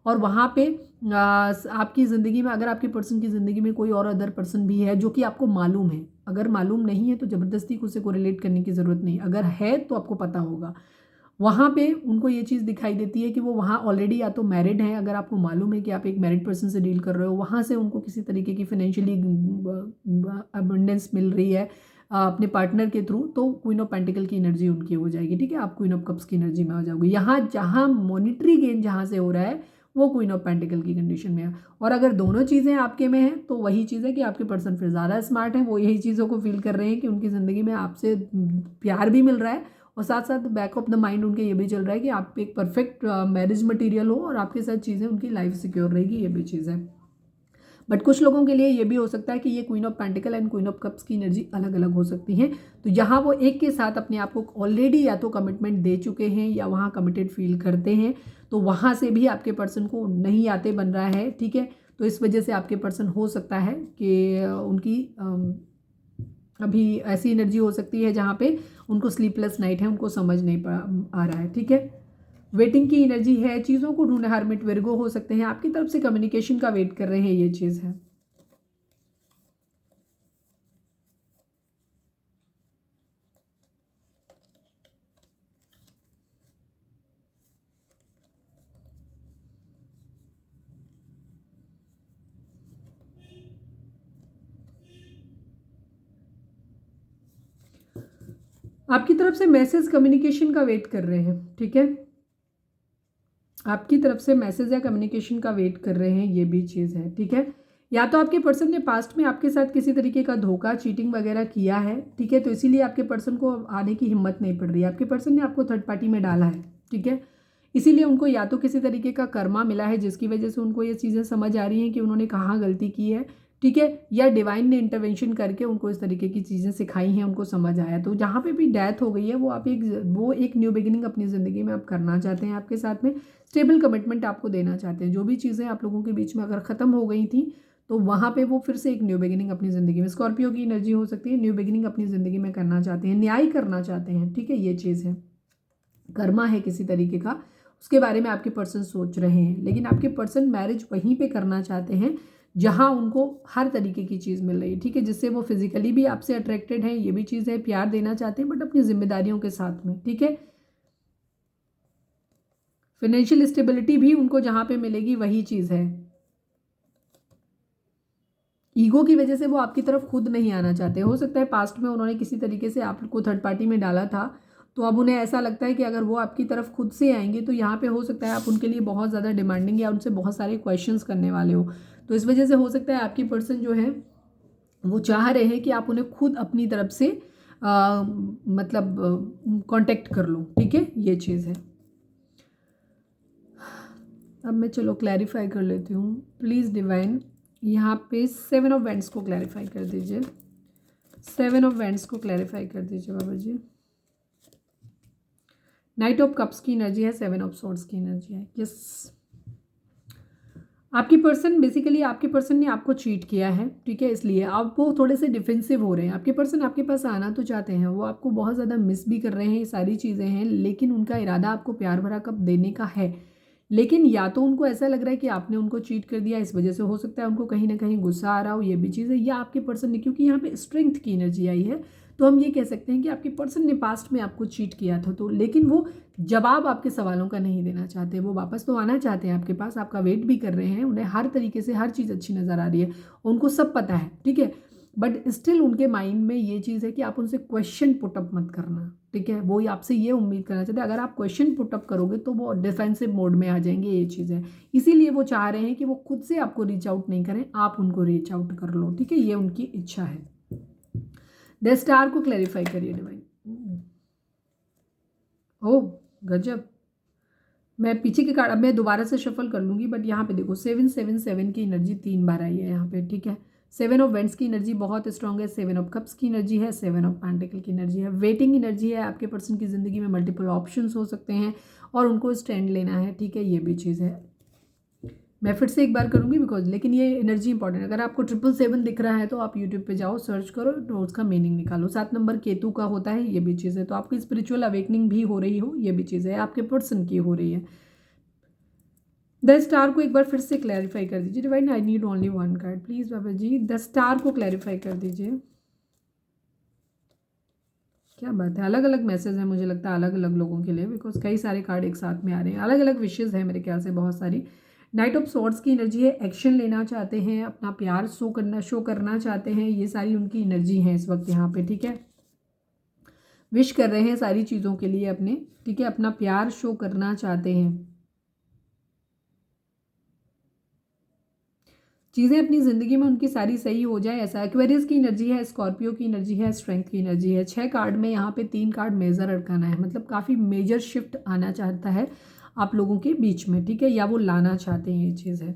और वहाँ पे आपकी ज़िंदगी में, अगर आपके पर्सन की ज़िंदगी में कोई और अदर पर्सन भी है जो कि आपको मालूम है, अगर मालूम नहीं है तो ज़बरदस्ती उसे को रिलेट करने की ज़रूरत नहीं, अगर है तो आपको पता होगा। वहाँ पे उनको ये चीज़ दिखाई देती है कि वो वहाँ ऑलरेडी या तो मैरिड हैं, अगर आपको मालूम है कि आप एक मैरिड पर्सन से डील कर रहे हो, वहाँ से उनको किसी तरीके की फाइनेंशियली अबंडेंस मिल रही है अपने पार्टनर के थ्रू, तो क्वीन ऑफ पेंटिकल की एनर्जी उनकी हो जाएगी। ठीक है, आप क्वीन ऑफ कप्स की एनर्जी में आ जाओगे। यहाँ जहाँ मॉनिटरी गेन जहाँ से हो रहा है वो क्वीन ऑफ पेंटिकल की कंडीशन में है। और अगर दोनों चीज़ें आपके में हैं तो वही चीज़ है कि आपके पर्सन फिर ज़्यादा स्मार्ट हैं, वो यही चीज़ों को फील कर रहे हैं कि उनकी ज़िंदगी में आपसे प्यार भी मिल रहा है, और साथ साथ बैक ऑफ द माइंड उनके ये भी चल रहा है कि आप एक परफेक्ट मैरिज मटेरियल हो और आपके साथ चीज़ें, उनकी लाइफ सिक्योर रहेगी, ये भी चीज़ है। बट कुछ लोगों के लिए ये भी हो सकता है कि ये queen of pentacle and queen of cups की एनर्जी अलग अलग हो सकती हैं। तो यहाँ वो एक के साथ अपने आप को ऑलरेडी या तो कमिटमेंट दे चुके हैं या वहाँ कमिटेड फील करते हैं, तो वहाँ से भी आपके पर्सन को नहीं आते बन रहा है। ठीक है, तो इस वजह से आपके पर्सन हो सकता है कि उनकी अभी ऐसी एनर्जी हो सकती है जहाँ पे उनको स्लीपलेस नाइट है, उनको समझ नहीं आ रहा है। ठीक है, वेटिंग की एनर्जी है, चीज़ों को ढूंढे, हर्मिट विर्गो हो सकते हैं, आपकी तरफ से कम्युनिकेशन का वेट कर रहे हैं, ये चीज़ है। आपकी तरफ से मैसेज कम्युनिकेशन का वेट कर रहे हैं। ठीक है, आपकी तरफ से मैसेज या कम्युनिकेशन का वेट कर रहे हैं, ये भी चीज़ है। ठीक है, या तो आपके पर्सन ने पास्ट में आपके साथ किसी तरीके का धोखा, चीटिंग वगैरह किया है। ठीक है, तो इसीलिए आपके पर्सन को आने की हिम्मत नहीं पड़ रही है, आपके पर्सन ने आपको थर्ड पार्टी में डाला है। ठीक है, इसीलिए उनको या तो किसी तरीके का कर्मा मिला है जिसकी वजह से उनको ये चीज़ें समझ आ रही हैं कि उन्होंने कहाँ गलती की है। ठीक है, या डिवाइन ने इंटरवेंशन करके उनको इस तरीके की चीज़ें सिखाई हैं, उनको समझ आया। तो जहाँ पे भी डेथ हो गई है वो एक न्यू बिगिनिंग अपनी ज़िंदगी में आप करना चाहते हैं, आपके साथ में स्टेबल कमिटमेंट आपको देना चाहते हैं। जो भी चीज़ें आप लोगों के बीच में अगर ख़त्म हो गई थी तो वहाँ पे वो फिर से एक न्यू बिगिनिंग अपनी ज़िंदगी में, स्कॉर्पियो की एनर्जी हो सकती है, न्यू बिगिनिंग अपनी ज़िंदगी में करना चाहते हैं, न्याय करना चाहते हैं। ठीक है, ये चीज़ है, कर्मा है किसी तरीके का, उसके बारे में आपके पर्सन सोच रहे हैं, लेकिन आपके पर्सन मैरिज वहीं पे करना चाहते हैं जहां उनको हर तरीके की चीज़ मिल रही है। ठीक है, जिससे वो फिजिकली भी आपसे अट्रैक्टेड हैं, ये भी चीज़ है, प्यार देना चाहते हैं बट अपनी जिम्मेदारियों के साथ में। ठीक है, फाइनेंशियल स्टेबिलिटी भी उनको जहां पे मिलेगी वही चीज़ है। ईगो की वजह से वो आपकी तरफ खुद नहीं आना चाहते। हो सकता है पास्ट में उन्होंने किसी तरीके से आपको थर्ड पार्टी में डाला था, तो अब उन्हें ऐसा लगता है कि अगर वो आपकी तरफ खुद से आएंगे तो यहाँ पे हो सकता है आप उनके लिए बहुत ज़्यादा डिमांडिंग या उनसे बहुत सारे क्वेश्चंस करने वाले हो। तो इस वजह से हो सकता है आपकी पर्सन जो है वो चाह रहे हैं कि आप उन्हें खुद अपनी तरफ से मतलब कांटेक्ट कर लो। ठीक है, ये चीज़ है। अब मैं चलो क्लैरिफाई कर लेती हूँ। प्लीज़ डिवाइन यहाँ पे 7 ऑफ वेंट्स को क्लैरिफाई कर दीजिए, 7 ऑफ वेंट्स को क्लैरिफाई कर दीजिए बाबा जी। नाइट ऑफ कप्स की एनर्जी है, 7 ऑफ सॉर्ड्स की एनर्जी है। यस, आपकी पर्सन बेसिकली, आपके पर्सन ने आपको चीट किया है। ठीक है, इसलिए आप वो थोड़े से डिफेंसिव हो रहे हैं। आपके पर्सन आपके पास आना तो चाहते हैं, वो आपको बहुत ज़्यादा मिस भी कर रहे हैं, ये सारी चीज़ें हैं, लेकिन उनका इरादा आपको प्यार भरा कप देने का है। लेकिन या तो उनको ऐसा लग रहा है कि आपने उनको चीट कर दिया, इस वजह से हो सकता है उनको कहीं ना कहीं गुस्सा आ रहा हो, ये भी चीज़ है। या आपके पर्सन ने, क्योंकि यहाँ पे स्ट्रेंथ की एनर्जी आई है, तो हम ये कह सकते हैं कि आपके पर्सन ने पास्ट में आपको चीट किया था, तो लेकिन वो जवाब आपके सवालों का नहीं देना चाहते, वो वापस तो आना चाहते हैं आपके पास, आपका वेट भी कर रहे हैं, उन्हें हर तरीके से हर चीज़ अच्छी नज़र आ रही है, उनको सब पता है, ठीक है, बट स्टिल उनके माइंड में ये चीज़ है कि आप उनसे क्वेश्चन पुटअप मत करना, ठीक है। वो आपसे ये उम्मीद करना चाहते हैं, अगर आप क्वेश्चन पुटअप करोगे तो वो डिफेंसिव मोड में आ जाएंगे, ये चीज़ है। इसीलिए वो चाह रहे हैं कि वो खुद से आपको रीच आउट नहीं करें, आप उनको रीच आउट कर लो, ठीक है, ये उनकी इच्छा है। द स्टार को क्लैरिफाई करिए डिवाइन। ओह गजब, मैं पीछे के कार्ड अब मैं दोबारा से शफल कर लूँगी, बट यहाँ पे देखो 777 की एनर्जी 3 बार आई है यहाँ पे, ठीक है। 7 ऑफ वेंट्स की एनर्जी बहुत स्ट्रांग है, 7 ऑफ कप्स की एनर्जी है, 7 ऑफ पेंटिकल की एनर्जी है, वेटिंग एनर्जी है। आपके पर्सन की ज़िंदगी में मल्टीपल ऑप्शंस हो सकते हैं और उनको स्टैंड लेना है, ठीक है, ये भी चीज़ है। मैं फिर से एक बार करूँगी बिकॉज, लेकिन ये एनर्जी इंपॉर्टेंट है। अगर आपको 777 दिख रहा है तो आप यूट्यूब पे जाओ, सर्च करो, तो उसका मीनिंग निकालो। 7 नंबर केतु का होता है, ये भी चीज़ है। तो आपकी स्पिरिचुअल अवेकनिंग भी हो रही हो, ये भी चीज़ है, आपके पर्सन की हो रही है। द स्टार को एक बार फिर से क्लैरिफाई कर दीजिए divine. I need only one card please Baba ji. The star को क्लैरिफाई कर दीजिए। क्या बात है, अलग अलग मैसेज है, मुझे लगता है अलग अलग लोगों के लिए, बिकॉज कई सारे कार्ड एक साथ में आ रहे हैं, अलग अलग विशेज़ है मेरे ख्याल से बहुत सारी। नाइट ऑफ सॉर्ड्स की एनर्जी है, एक्शन लेना चाहते हैं, अपना प्यार शो करना चाहते हैं, ये सारी उनकी एनर्जी है इस वक्त यहाँ पे, ठीक है। विश कर रहे हैं सारी चीज़ों के लिए अपने, ठीक है, अपना प्यार शो करना चाहते हैं। चीज़ें अपनी ज़िंदगी में उनकी सारी सही हो जाए ऐसा। एक्वेरियस की एनर्जी है, स्कॉर्पियो की एनर्जी है, स्ट्रेंथ की एनर्जी है। 6 कार्ड में यहाँ पे 3 कार्ड मेजर अड़काना है, मतलब काफ़ी मेजर शिफ्ट आना चाहता है आप लोगों के बीच में, ठीक है, या वो लाना चाहते हैं, ये चीज़ है।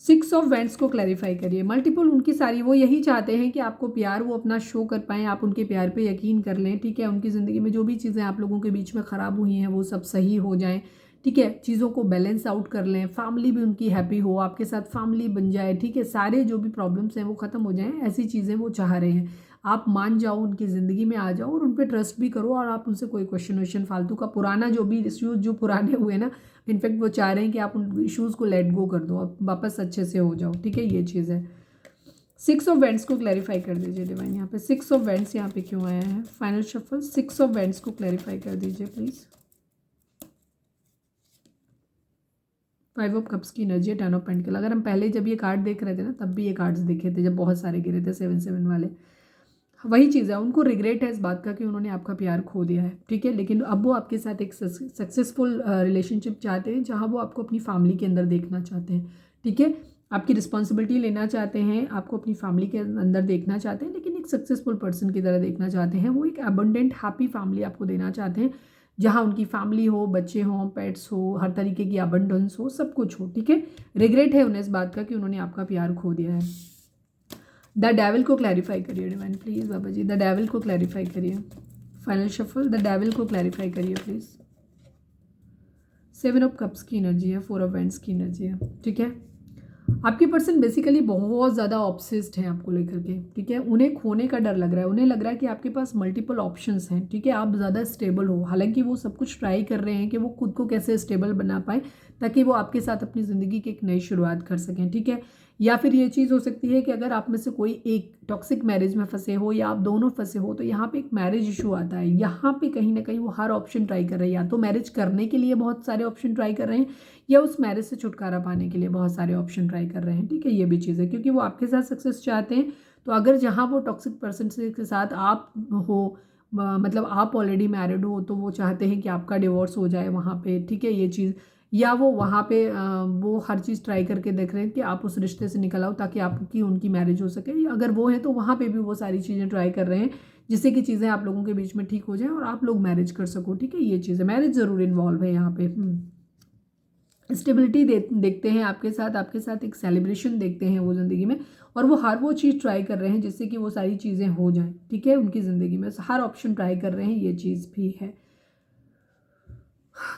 6 ऑफ वेंट्स को क्लैरिफाई करिए। मल्टीपल उनकी सारी, वो यही चाहते हैं कि आपको प्यार वो अपना शो कर पाएँ, आप उनके प्यार पे यकीन कर लें, ठीक है। उनकी ज़िंदगी में जो भी चीज़ें आप लोगों के बीच में ख़राब हुई हैं वो सब सही हो जाएं, ठीक है, चीज़ों को बैलेंस आउट कर लें, फैमिली भी उनकी हैप्पी हो, आपके साथ फैमिली बन जाए, ठीक है, सारे जो भी प्रॉब्लम्स हैं वो ख़त्म हो जाएं, ऐसी चीज़ें वो चाह रहे हैं। आप मान जाओ, उनकी ज़िंदगी में आ जाओ और उन पर ट्रस्ट भी करो, और आप उनसे कोई क्वेश्चन फालतू का पुराना जो भी इश्यूज जो पुराने हुए ना, इनफैक्ट वो चाह रहे हैं कि आप उन इश्यूज़ को लेट गो कर दो, अब वापस अच्छे से हो जाओ, ठीक है, ये चीज़ है। 6 ऑफ वेंट्स को क्लैरिफाई कर दीजिए डिवाइन। यहाँ पे 6 ऑफ वेंट्स यहाँ पे क्यों आया है? फाइनल शफल 6 ऑफ वेंट्स को क्लैरिफाई कर दीजिए प्लीज़। 5 ऑफ कप्स की एनर्जी है, 10 ऑफ पेंटिकल। अगर हम पहले जब ये कार्ड देख रहे थे ना, तब भी ये कार्ड्स दिखे थे जब बहुत सारे गिरे थे 7-7 वाले। वही चीज़ है, उनको रिग्रेट है इस बात का कि उन्होंने आपका प्यार खो दिया है, ठीक है, लेकिन अब वो आपके साथ एक सक्सेसफुल रिलेशनशिप चाहते हैं, जहाँ वो आपको अपनी फैमिली के अंदर देखना चाहते हैं, ठीक है, आपकी रिस्पॉन्सिबिलिटी लेना चाहते हैं, आपको अपनी फैमिली के अंदर देखना चाहते हैं, लेकिन एक सक्सेसफुल पर्सन की तरह देखना चाहते हैं। वो एक अबंडेंट हैप्पी फैमिली आपको देना चाहते हैं, जहाँ उनकी फैमिली हो, बच्चे हों, पेट्स हो, हर तरीके की अबंडेंस हो, सब कुछ हो, ठीक है। रिग्रेट है उन्हें इस बात का कि उन्होंने आपका प्यार खो दिया है। द डेविल को क्लैरिफाई करिए divine please Baba ji. The devil को क्लैरिफाई करिए। फाइनल शफल, द डेविल को क्लैरिफाई करिए प्लीज़। 7 ऑफ कप्स की एनर्जी है, 4 ऑफ वेंट्स की एनर्जी है, ठीक है। आपके पर्सन बेसिकली बहुत ज़्यादा ऑब्सेस्ड हैं आपको लेकर के, ठीक है। उन्हें खोने का डर लग रहा है, उन्हें लग रहा है कि आपके पास मल्टीपल ऑप्शंस हैं, ठीक है, आप ज़्यादा स्टेबल हो। हालांकि वो सब कुछ ट्राई कर रहे हैं कि वो खुद को कैसे स्टेबल बना पाए, ताकि वो आपके साथ अपनी ज़िंदगी की एक नई शुरुआत कर सकें, ठीक है। या फिर ये चीज़ हो सकती है कि अगर आप में से कोई एक टॉक्सिक मैरिज में फंसे हो या आप दोनों फंसे हो, तो यहाँ पे एक मैरिज इशू आता है। यहाँ पे कहीं ना कहीं वो हर ऑप्शन ट्राई कर रहे हैं, या तो मैरिज करने के लिए बहुत सारे ऑप्शन ट्राई कर रहे हैं, या उस मैरिज से छुटकारा पाने के लिए बहुत सारे ऑप्शन ट्राई कर रहे हैं, ठीक है, ये भी चीज़ है, क्योंकि वो आपके साथ सक्सेस चाहते हैं। तो अगर जहाँ वो टॉक्सिक पर्सन के साथ आप हो, मतलब आप ऑलरेडी मैरिड हो, तो वो चाहते हैं कि आपका डिवोर्स हो जाए वहाँ पे, ठीक है, ये चीज़। या वो वहाँ पे वो हर चीज़ ट्राई करके देख रहे हैं कि आप उस रिश्ते से निकल आओ, ताकि आपकी उनकी मैरिज हो सके। या अगर वो है तो वहाँ पे भी वो सारी चीज़ें ट्राई कर रहे हैं, जिससे कि चीज़ें आप लोगों के बीच में ठीक हो जाए और आप लोग मैरिज कर सको, ठीक है, ये चीज़ है। मैरिज ज़रूर इन्वॉल्व है यहाँ पे। स्टेबिलिटी देखते हैं आपके साथ एक सेलिब्रेशन देखते हैं वो ज़िंदगी में, और वो हर वो चीज़ ट्राई कर रहे हैं जिससे कि वो सारी चीज़ें हो जाएं, ठीक है, उनकी ज़िंदगी में हर ऑप्शन ट्राई कर रहे हैं, ये चीज़ भी है।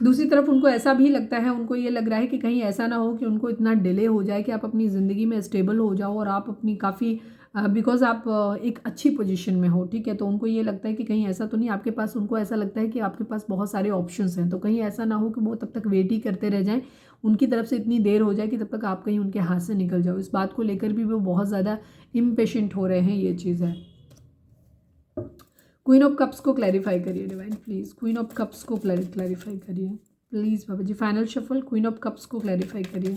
दूसरी तरफ उनको ऐसा भी लगता है, उनको ये लग रहा है कि कहीं ऐसा ना हो कि उनको इतना डिले हो जाए कि आप अपनी ज़िंदगी में स्टेबल हो जाओ और आप अपनी काफ़ी बिकॉज आप एक अच्छी पोजीशन में हो, ठीक है, तो उनको ये लगता है कि कहीं ऐसा तो नहीं आपके पास, उनको ऐसा लगता है कि आपके पास बहुत सारे ऑप्शंस हैं, तो कहीं ऐसा ना हो कि वो तब तक वेट ही करते रह जाएं, उनकी तरफ से इतनी देर हो जाए कि तब तक आप कहीं उनके हाथ से निकल जाओ। इस बात को लेकर भी वो बहुत ज़्यादा इम्पेशेंट हो रहे हैं, ये चीज़ है। क्वीन ऑफ कप्स को क्लैरिफाई करिए divine please, queen of cups को क्लैरिफाई करिए please Baba ji. Final shuffle, queen of cups को क्लैरिफाई करिए।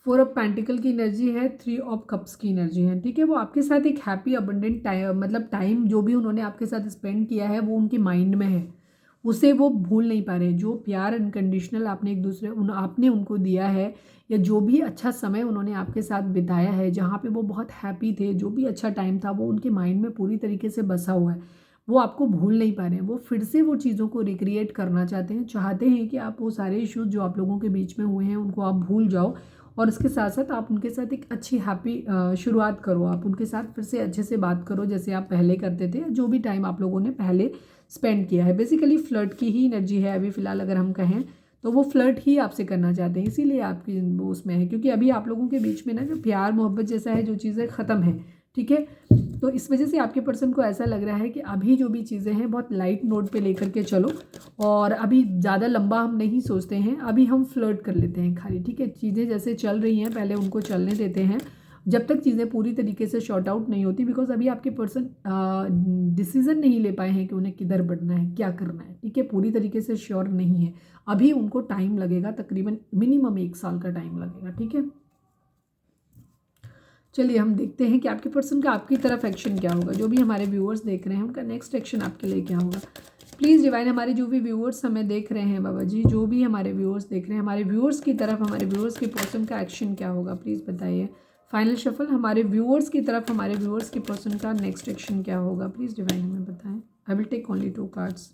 फोर ऑफ पेंटिकल की एनर्जी है, थ्री ऑफ कप्स की एनर्जी है, ठीक है। वो आपके साथ एक हैप्पी अबंडेंट टाइम, मतलब टाइम जो भी उन्होंने आपके साथ स्पेंड किया है वो उनके माइंड में है, उसे वो भूल नहीं पा रहे। जो प्यार अनकंडीशनल आपने एक दूसरे आपने उनको दिया है, या जो भी अच्छा समय उन्होंने आपके साथ बिताया है, जहाँ पे वो बहुत हैप्पी थे, जो भी अच्छा टाइम था वो उनके माइंड में पूरी तरीके से बसा हुआ है। वो आपको भूल नहीं पा रहे हैं, वो फिर से वो चीज़ों को रिक्रिएट करना चाहते हैं कि आप वो सारे इश्यूज जो आप लोगों के बीच में हुए हैं उनको आप भूल जाओ, और उसके साथ साथ आप उनके साथ एक अच्छी हैप्पी शुरुआत करो। आप उनके साथ फिर से अच्छे से बात करो जैसे आप पहले करते थे, जो भी टाइम आप लोगों ने पहले स्पेंड किया है। बेसिकली फ्लर्ट की ही एनर्जी है अभी फ़िलहाल, अगर हम कहें तो वो फ्लर्ट ही आपसे करना चाहते हैं, इसीलिए आपकी वो उसमें है, क्योंकि अभी आप लोगों के बीच में ना जो प्यार मोहब्बत जैसा है, जो चीज़ें ख़त्म है, ठीक है। तो इस वजह से आपके पर्सन को ऐसा लग रहा है कि अभी जो भी चीज़ें हैं बहुत लाइट नोट पे लेकर के चलो, और अभी ज़्यादा लंबा हम नहीं सोचते हैं, अभी हम फ्लर्ट कर लेते हैं खाली, ठीक है। चीज़ें जैसे चल रही हैं पहले उनको चलने देते हैं जब तक चीज़ें पूरी तरीके से शॉर्ट आउट नहीं होती, बिकॉज अभी आपके पर्सन डिसीज़न नहीं ले पाए हैं कि उन्हें किधर बढ़ना है, क्या करना है, ठीक है। पूरी तरीके से श्योर नहीं है, अभी उनको टाइम लगेगा, तकरीबन मिनिमम 1 साल का टाइम लगेगा, ठीक है। चलिए हम देखते हैं कि आपके पर्सन का आपकी तरफ एक्शन क्या होगा। जो भी हमारे व्यूअर्स देख रहे हैं उनका नेक्स्ट एक्शन आपके लिए क्या होगा, प्लीज़ डिवाइन। हमारे जो भी व्यूअर्स हमें देख रहे हैं बाबा जी, जो भी हमारे व्यूअर्स देख रहे हैं, हमारे व्यूअर्स की तरफ हमारे व्यूअर्स के पर्सन का एक्शन क्या होगा, प्लीज़ बताइए। फाइनल शफल, हमारे व्यूअर्स की तरफ हमारे व्यूअर्स के पर्सन का नेक्स्ट एक्शन क्या होगा, प्लीज़ डिवाइन हमें बताएं। I will take only 2 cards.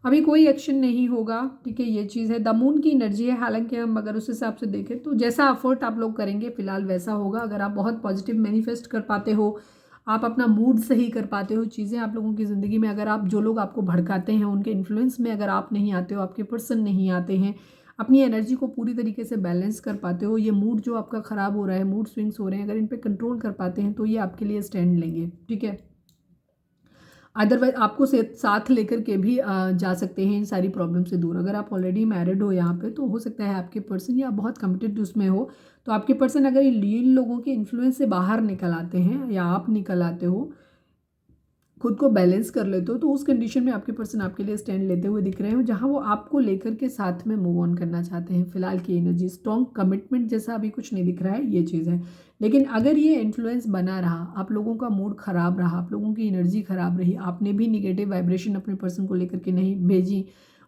अभी कोई एक्शन नहीं होगा, ठीक है। ये चीज़ है, द मून की एनर्जी है। हालांकि हम अगर उस हिसाब से देखें तो जैसा एफर्ट आप लोग करेंगे फिलहाल वैसा होगा। अगर आप बहुत पॉजिटिव मैनिफेस्ट कर पाते हो, आप अपना मूड सही कर पाते हो, चीज़ें आप लोगों की ज़िंदगी में, अगर आप जो लोग आपको भड़काते हैं उनके इन्फ्लुएंस में अगर आप नहीं आते हो, आपके पर्सन नहीं आते हैं, अपनी एनर्जी को पूरी तरीके से बैलेंस कर पाते हो, ये मूड जो आपका ख़राब हो रहा है, मूड स्विंग्स हो रहे हैं, अगर इन पर कंट्रोल कर पाते हैं तो ये आपके लिए स्टैंड लेंगे, ठीक है। अदरवाइज आपको साथ लेकर के भी जा सकते हैं इन सारी प्रॉब्लम से दूर। अगर आप ऑलरेडी मैरिड हो यहाँ पे तो हो सकता है आपके पर्सन या बहुत कमिटेड उसमें हो, तो आपके पर्सन अगर इन लोगों के इन्फ्लुएंस से बाहर निकल आते हैं या आप निकल आते हो, खुद को बैलेंस कर लेते हो, तो उस कंडीशन में आपके पर्सन आपके लिए स्टैंड लेते हुए दिख रहे हो, जहाँ वो आपको लेकर के साथ में मूव ऑन करना चाहते हैं। फिलहाल की एनर्जी स्ट्रॉन्ग कमिटमेंट जैसा अभी कुछ नहीं दिख रहा है, ये चीज़ है। लेकिन अगर ये इन्फ्लुएंस बना रहा, आप लोगों का मूड ख़राब रहा, आप लोगों की एनर्जी ख़राब रही, आपने भी निगेटिव वाइब्रेशन अपने पर्सन को लेकर के नहीं भेजी,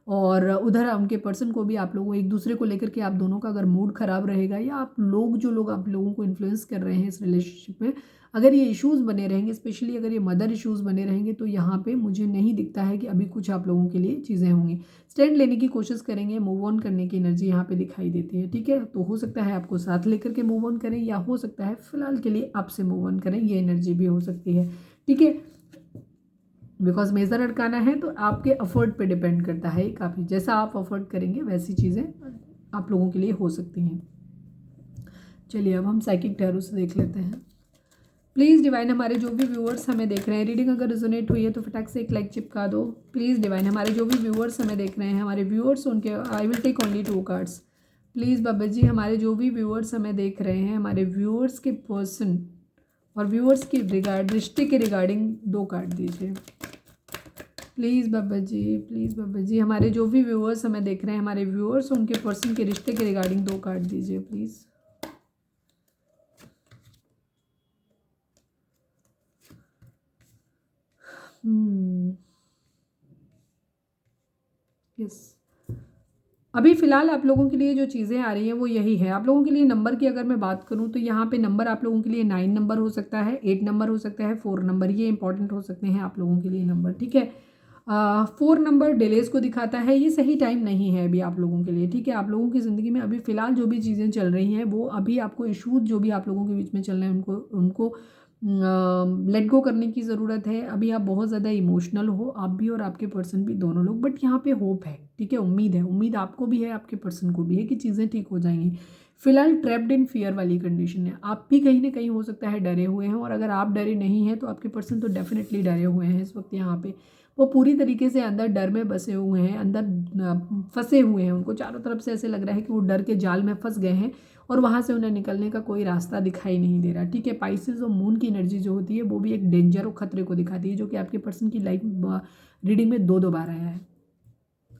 और उधर उनके पर्सन को भी, आप लोगों एक दूसरे को लेकर के आप दोनों का अगर मूड ख़राब रहेगा, या आप लोग जो लोग आप लोगों को इन्फ्लुएंस कर रहे हैं इस रिलेशनशिप में, अगर ये इश्यूज़ बने रहेंगे, स्पेशली अगर ये मदर इश्यूज़ बने रहेंगे, तो यहाँ पे मुझे नहीं दिखता है कि अभी कुछ आप लोगों के लिए चीज़ें होंगी। स्टैंड लेने की कोशिश करेंगे, मूव ऑन करने की एनर्जी यहाँ पे दिखाई देती है, ठीक है। तो हो सकता है आपको साथ लेकर के मूव ऑन करें, या हो सकता है फिलहाल के लिए आपसे मूव ऑन करें, ये एनर्जी भी हो सकती है, ठीक है। बिकॉज मेजर अड़काना है तो आपके अफर्ट पे डिपेंड करता है, काफ़ी जैसा आप अफर्ट करेंगे वैसी चीज़ें आप लोगों के लिए हो सकती हैं। चलिए अब हम साइकिक टैरो से देख लेते हैं। प्लीज़ डिवाइन, हमारे जो भी व्यूअर्स हमें देख रहे हैं, रीडिंग अगर रिजोनेट हुई है तो फटाक से एक लाइक चिपका दो। प्लीज़ डिवाइन, हमारे जो भी व्यूअर्स हमें देख रहे हैं, हमारे व्यूअर्स उनके, I will take only 2 cards. Please बाबा जी, हमारे जो भी व्यूअर्स हमें देख रहे हैं, हमारे व्यूअर्स के पर्सन और व्यूअर्स की रिश्ते के रिगार्डिंग 2 कार्ड दीजिए प्लीज़ बाबा जी, प्लीज़ बाबा जी। हमारे जो भी व्यूअर्स हमें देख रहे हैं, हमारे व्यूअर्स उनके पर्सन के रिश्ते के रिगार्डिंग 2 कार्ड दीजिए प्लीज़। यस, अभी फ़िलहाल आप लोगों के लिए जो चीज़ें आ रही हैं वो यही है। आप लोगों के लिए नंबर की अगर मैं बात करूँ तो यहाँ पे नंबर आप लोगों के लिए 9 नंबर हो सकता है, 8 नंबर हो सकता है, 4 नंबर, ये इंपॉर्टेंट हो सकते हैं आप लोगों के लिए नंबर, ठीक है। 4 नंबर डिलेज को दिखाता है, ये सही टाइम नहीं है अभी आप लोगों के लिए, ठीक है। आप लोगों की ज़िंदगी में अभी फ़िलहाल जो भी चीज़ें चल रही हैं वो अभी आपको इशूज़ जो भी आप लोगों के बीच में चल रहे हैं उनको लेट गो करने की ज़रूरत है। अभी आप बहुत ज़्यादा इमोशनल हो, आप भी और आपके पर्सन भी, दोनों लोग, बट यहाँ पे होप है, ठीक है। उम्मीद है, उम्मीद आपको भी है, आपके पर्सन को भी है कि चीज़ें ठीक हो जाएंगी। फिलहाल ट्रैप्ड इन फियर वाली कंडीशन है, आप भी कहीं ना कहीं हो सकता है डरे हुए हैं, और अगर आप डरे नहीं हैं तो आपके पर्सन तो डेफिनेटली डरे हुए हैं इस वक्त यहाँ पे। वो पूरी तरीके से अंदर डर में बसे हुए हैं, अंदर फंसे हुए हैं। उनको चारों तरफ से ऐसे लग रहा है कि वो डर के जाल में फंस गए हैं और वहाँ से उन्हें निकलने का कोई रास्ता दिखाई नहीं दे रहा। ठीक है, पाइसेस और मून की एनर्जी जो होती है वो भी एक डेंजर और खतरे को दिखाती है, जो कि आपके पर्सन की लाइफ रीडिंग में 2 बार आया है।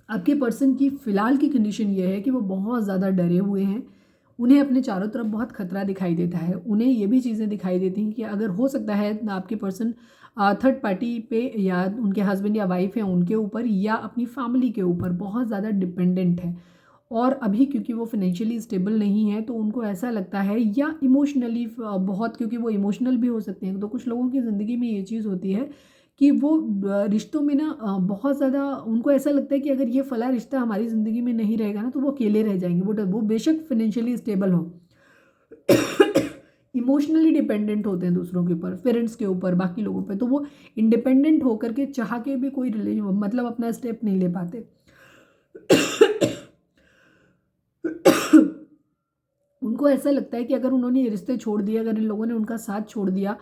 आपके पर्सन की फ़िलहाल की कंडीशन ये है कि वो बहुत ज़्यादा डरे हुए हैं। उन्हें अपने चारों तरफ बहुत खतरा दिखाई देता है। उन्हें ये भी चीज़ें दिखाई देती हैं कि अगर हो सकता है आपके पर्सन थर्ड पार्टी पे या उनके हस्बैंड या वाइफ हैं उनके ऊपर या अपनी फैमिली के ऊपर बहुत ज़्यादा डिपेंडेंट है। और अभी क्योंकि वो फाइनेंशियली स्टेबल नहीं है तो उनको ऐसा लगता है, या इमोशनली बहुत, क्योंकि वो इमोशनल भी हो सकते हैं। तो कुछ लोगों की ज़िंदगी में ये चीज़ होती है कि वो रिश्तों में ना बहुत ज़्यादा उनको ऐसा लगता है कि अगर ये फला रिश्ता हमारी ज़िंदगी में नहीं रहेगा ना तो वो अकेले रह जाएंगे। वो बेशक फाइनेंशियली स्टेबल हो, इमोशनली डिपेंडेंट होते हैं दूसरों के ऊपर, पेरेंट्स के ऊपर, बाकी लोगों पे। तो वो इंडिपेंडेंट होकर के चाह के भी कोई रिलेशन मतलब अपना स्टेप नहीं ले पाते। उनको ऐसा लगता है कि अगर उन्होंने ये रिश्ते छोड़ दिए, अगर इन लोगों ने उनका साथ छोड़ दिया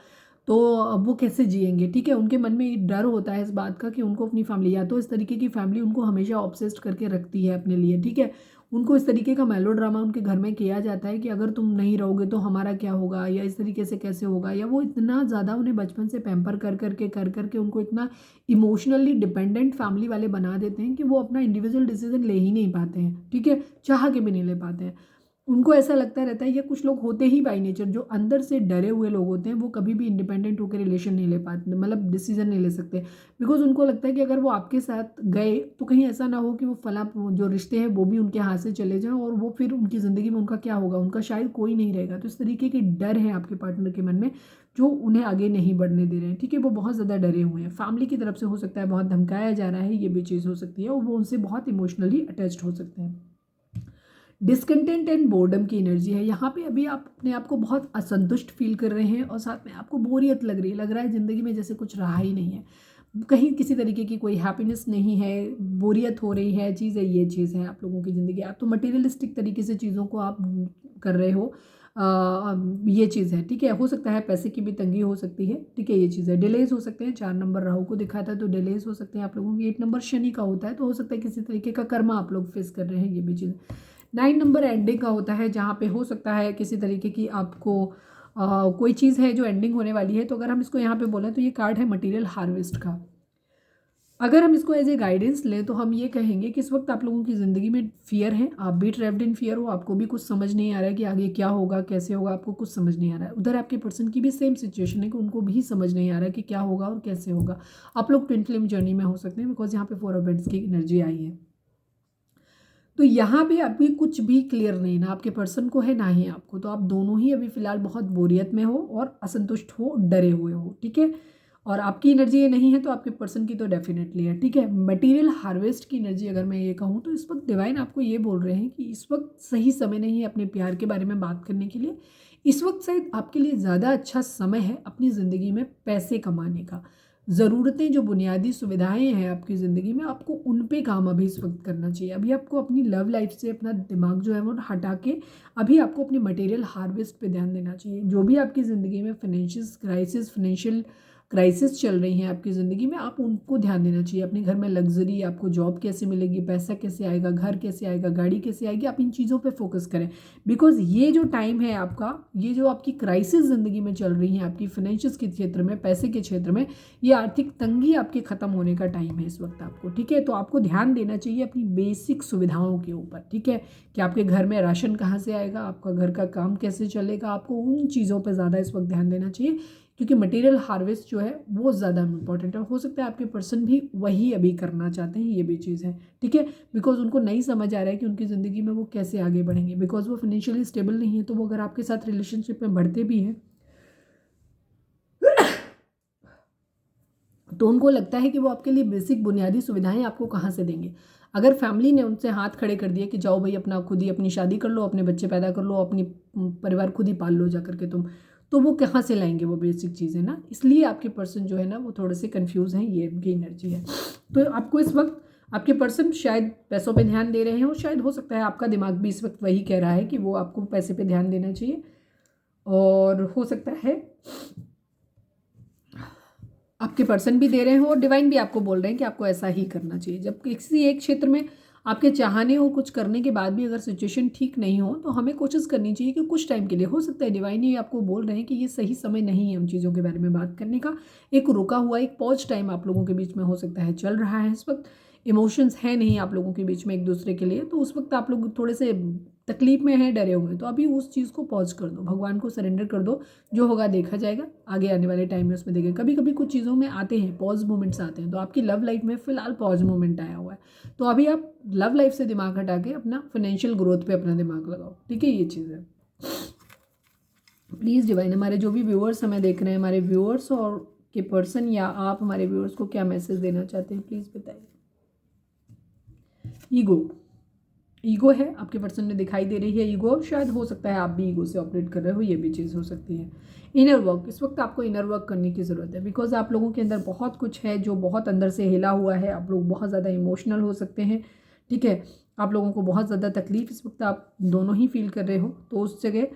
तो अब वो कैसे जिएंगे। ठीक है, उनके मन में ये डर होता है इस बात का कि उनको अपनी फैमिली, या तो इस तरीके की फैमिली उनको हमेशा ऑब्सेस्ड करके रखती है अपने लिए। ठीक है, उनको इस तरीके का मेलोड्रामा उनके घर में किया जाता है कि अगर तुम नहीं रहोगे तो हमारा क्या होगा, या इस तरीके से कैसे होगा। या वो इतना ज़्यादा उन्हें बचपन से पैम्पर कर करके उनको इतना इमोशनली डिपेंडेंट फैमिली वाले बना देते हैं कि वो अपना इंडिविजुअल डिसीजन ले ही नहीं पाते हैं। ठीक है, चाह के भी नहीं ले पाते हैं। उनको ऐसा लगता रहता है, या कुछ लोग होते ही बाई नेचर जो अंदर से डरे हुए लोग होते हैं, वो कभी भी इंडिपेंडेंट होकर रिलेशन नहीं ले पाते, मतलब डिसीजन नहीं ले सकते। बिकॉज उनको लगता है कि अगर वो आपके साथ गए तो कहीं ऐसा ना हो कि वो फला जो रिश्ते हैं वो भी उनके हाथ से चले जाएं और वो फिर उनकी ज़िंदगी में उनका क्या होगा, उनका शायद कोई नहीं रहेगा। तो इस तरीके के डर है आपके पार्टनर के मन में जो उन्हें आगे नहीं बढ़ने दे रहे हैं। ठीक है, वो बहुत ज़्यादा डरे हुए हैं। फैमिली की तरफ से हो सकता है बहुत धमकाया जा रहा है, ये भी चीज़ हो सकती है, और वो उनसे बहुत इमोशनली अटैच्ड हो सकते हैं। डिस्कंटेंट एंड बोर्डम की एनर्जी है यहाँ पे। अभी आप अपने आप को बहुत असंतुष्ट फील कर रहे हैं और साथ में आपको बोरियत लग रही है, लग रहा है ज़िंदगी में जैसे कुछ रहा ही नहीं है, कहीं किसी तरीके की कोई हैप्पीनेस नहीं है, बोरियत हो रही है। चीज़ है, ये चीज़ है आप लोगों की ज़िंदगी। आप तो मटेरियलिस्टिक तरीके से चीज़ों को आप कर रहे हो, ये चीज़ है। ठीक है, हो सकता है पैसे की भी तंगी हो सकती है। ठीक है, ये चीज़ है। डिलेज हो सकते हैं, 4 नंबर राहु को दिखाता है तो डिलेज हो सकते हैं आप लोगों की। 8 नंबर शनि का होता है तो हो सकता है किसी तरीके का कर्मा आप लोग फेस कर रहे हैं, ये भी चीज़। 9 नंबर एंडिंग का होता है, जहाँ पे हो सकता है किसी तरीके की आपको कोई चीज़ है जो एंडिंग होने वाली है। तो अगर हम इसको यहाँ पे बोलें तो ये कार्ड है मटेरियल हार्वेस्ट का। अगर हम इसको एज ए गाइडेंस लें तो हम ये कहेंगे कि इस वक्त आप लोगों की ज़िंदगी में फियर है, आप भी ट्रैप्ड इन फियर हो, आपको भी कुछ समझ नहीं आ रहा है कि आगे क्या होगा, कैसे होगा, आपको कुछ समझ नहीं आ रहा है। उधर आपके पर्सन की भी सेम सिचुएशन है कि उनको भी समझ नहीं आ रहा है कि क्या होगा और कैसे होगा। आप लोग ट्विन फ्लेम जर्नी में हो सकते हैं, बिकॉज यहाँ पे 4 ऑफ बेंट्स की एनर्जी आई है। तो यहाँ पे अभी कुछ भी क्लियर नहीं, ना आपके पर्सन को है ना ही आपको। तो आप दोनों ही अभी फिलहाल बहुत बोरियत में हो और असंतुष्ट हो, डरे हुए हो। ठीक है, और आपकी एनर्जी ये नहीं है तो आपके पर्सन की तो डेफिनेटली है। ठीक है, मटेरियल हार्वेस्ट की एनर्जी अगर मैं ये कहूँ तो इस वक्त डिवाइन आपको ये बोल रहे हैं कि इस वक्त सही समय नहीं है अपने प्यार के बारे में बात करने के लिए। इस वक्त शायद आपके लिए ज़्यादा अच्छा समय है अपनी ज़िंदगी में पैसे कमाने का। ज़रूरतें, जो बुनियादी सुविधाएं हैं आपकी ज़िंदगी में, आपको उन पे काम अभी इस वक्त करना चाहिए। अभी आपको अपनी लव लाइफ से अपना दिमाग जो है वो हटा के अभी आपको अपने मटेरियल हार्वेस्ट पे ध्यान देना चाहिए। जो भी आपकी ज़िंदगी में फाइनेंशियल क्राइसिस चल रही हैं आपकी ज़िंदगी में, आप उनको ध्यान देना चाहिए। अपने घर में लग्जरी, आपको जॉब कैसे मिलेगी, पैसा कैसे आएगा, घर कैसे आएगा, गाड़ी कैसे आएगी, आप इन चीज़ों पे फोकस करें। बिकॉज ये जो टाइम है आपका, ये जो आपकी क्राइसिस ज़िंदगी में चल रही है आपकी फाइनेंशियल के क्षेत्र में, पैसे के क्षेत्र में, ये आर्थिक तंगी आपके ख़त्म होने का टाइम है इस वक्त आपको। ठीक है, तो आपको ध्यान देना चाहिए अपनी बेसिक सुविधाओं के ऊपर। ठीक है, कि आपके घर में राशन कहाँ से आएगा, आपका घर का काम कैसे चलेगा, आपको उन चीज़ों पर ज़्यादा इस वक्त ध्यान देना चाहिए, क्योंकि मटेरियल हार्वेस्ट जो है वो ज़्यादा इंपॉर्टेंट है। हो सकता है आपके पर्सन भी वही अभी करना चाहते हैं, ये भी चीज़ है। ठीक है, बिकॉज उनको नहीं समझ आ रहा है कि उनकी ज़िंदगी में वो कैसे आगे बढ़ेंगे, बिकॉज वो फाइनेंशियली स्टेबल नहीं है। तो वो अगर आपके साथ रिलेशनशिप में बढ़ते भी हैं तो उनको लगता है कि वो आपके लिए बेसिक बुनियादी सुविधाएं आपको कहाँ से देंगे। अगर फैमिली ने उनसे हाथ खड़े कर दिए कि जाओ भाई अपना खुद ही अपनी शादी कर लो, अपने बच्चे पैदा कर लो, अपनी परिवार खुद ही पाल लो जा करके तुम, तो वो कहाँ से लाएंगे वो बेसिक चीज़ें ना। इसलिए आपके पर्सन जो है ना वो थोड़े से कंफ्यूज हैं, ये उनकी एनर्जी है। तो आपको इस वक्त आपके पर्सन शायद पैसों पे ध्यान दे रहे हैं, और शायद हो सकता है आपका दिमाग भी इस वक्त वही कह रहा है कि वो आपको पैसे पे ध्यान देना चाहिए। और हो सकता है आपके पर्सन भी दे रहे हो और डिवाइन भी आपको बोल रहे हैं कि आपको ऐसा ही करना चाहिए। जब किसी एक क्षेत्र में आपके चाहने हो कुछ करने के बाद भी अगर सिचुएशन ठीक नहीं हो तो हमें कोशिश करनी चाहिए कि कुछ टाइम के लिए, हो सकता है डिवाइन ये आपको बोल रहे हैं कि ये सही समय नहीं है उन चीज़ों के बारे में बात करने का। एक रुका हुआ एक पॉज टाइम आप लोगों के बीच में हो सकता है चल रहा है इस वक्त। इमोशंस है नहीं आप लोगों के बीच में एक दूसरे के लिए, तो उस वक्त आप लोग थोड़े से तकलीफ में हैं, डरे हुए हैं। तो अभी उस चीज़ को पॉज कर दो, भगवान को सरेंडर कर दो। जो होगा देखा जाएगा, आगे आने वाले टाइम में उसमें देखेंगे। कभी कभी कुछ चीज़ों में आते हैं पॉज मोमेंट्स आते हैं, तो आपकी लव लाइफ में फिलहाल पॉज मोमेंट आया हुआ है। तो अभी आप लव लाइफ से दिमाग हटा के अपना फाइनेंशियल ग्रोथ पे अपना दिमाग लगाओ, ठीक है। ये चीज़ है। प्लीज़ डिवाइन, हमारे जो भी व्यूअर्स हमें देख रहे हैं, हमारे व्यूअर्स और के पर्सन या आप हमारे व्यूअर्स को क्या मैसेज देना चाहते हैं, प्लीज़ बताइए। ईगो है आपके पर्सन में दिखाई दे रही है। ईगो शायद हो सकता है आप भी ईगो से ऑपरेट कर रहे हो, ये भी चीज़ हो सकती है। इनर वर्क, इस वक्त आपको इनर वर्क करने की ज़रूरत है, बिकॉज आप लोगों के अंदर बहुत कुछ है जो बहुत अंदर से हिला हुआ है। आप लोग बहुत ज़्यादा इमोशनल हो सकते हैं, ठीक है। आप लोगों को बहुत ज़्यादा तकलीफ इस वक्त आप दोनों ही फील कर रहे हो, तो उस जगह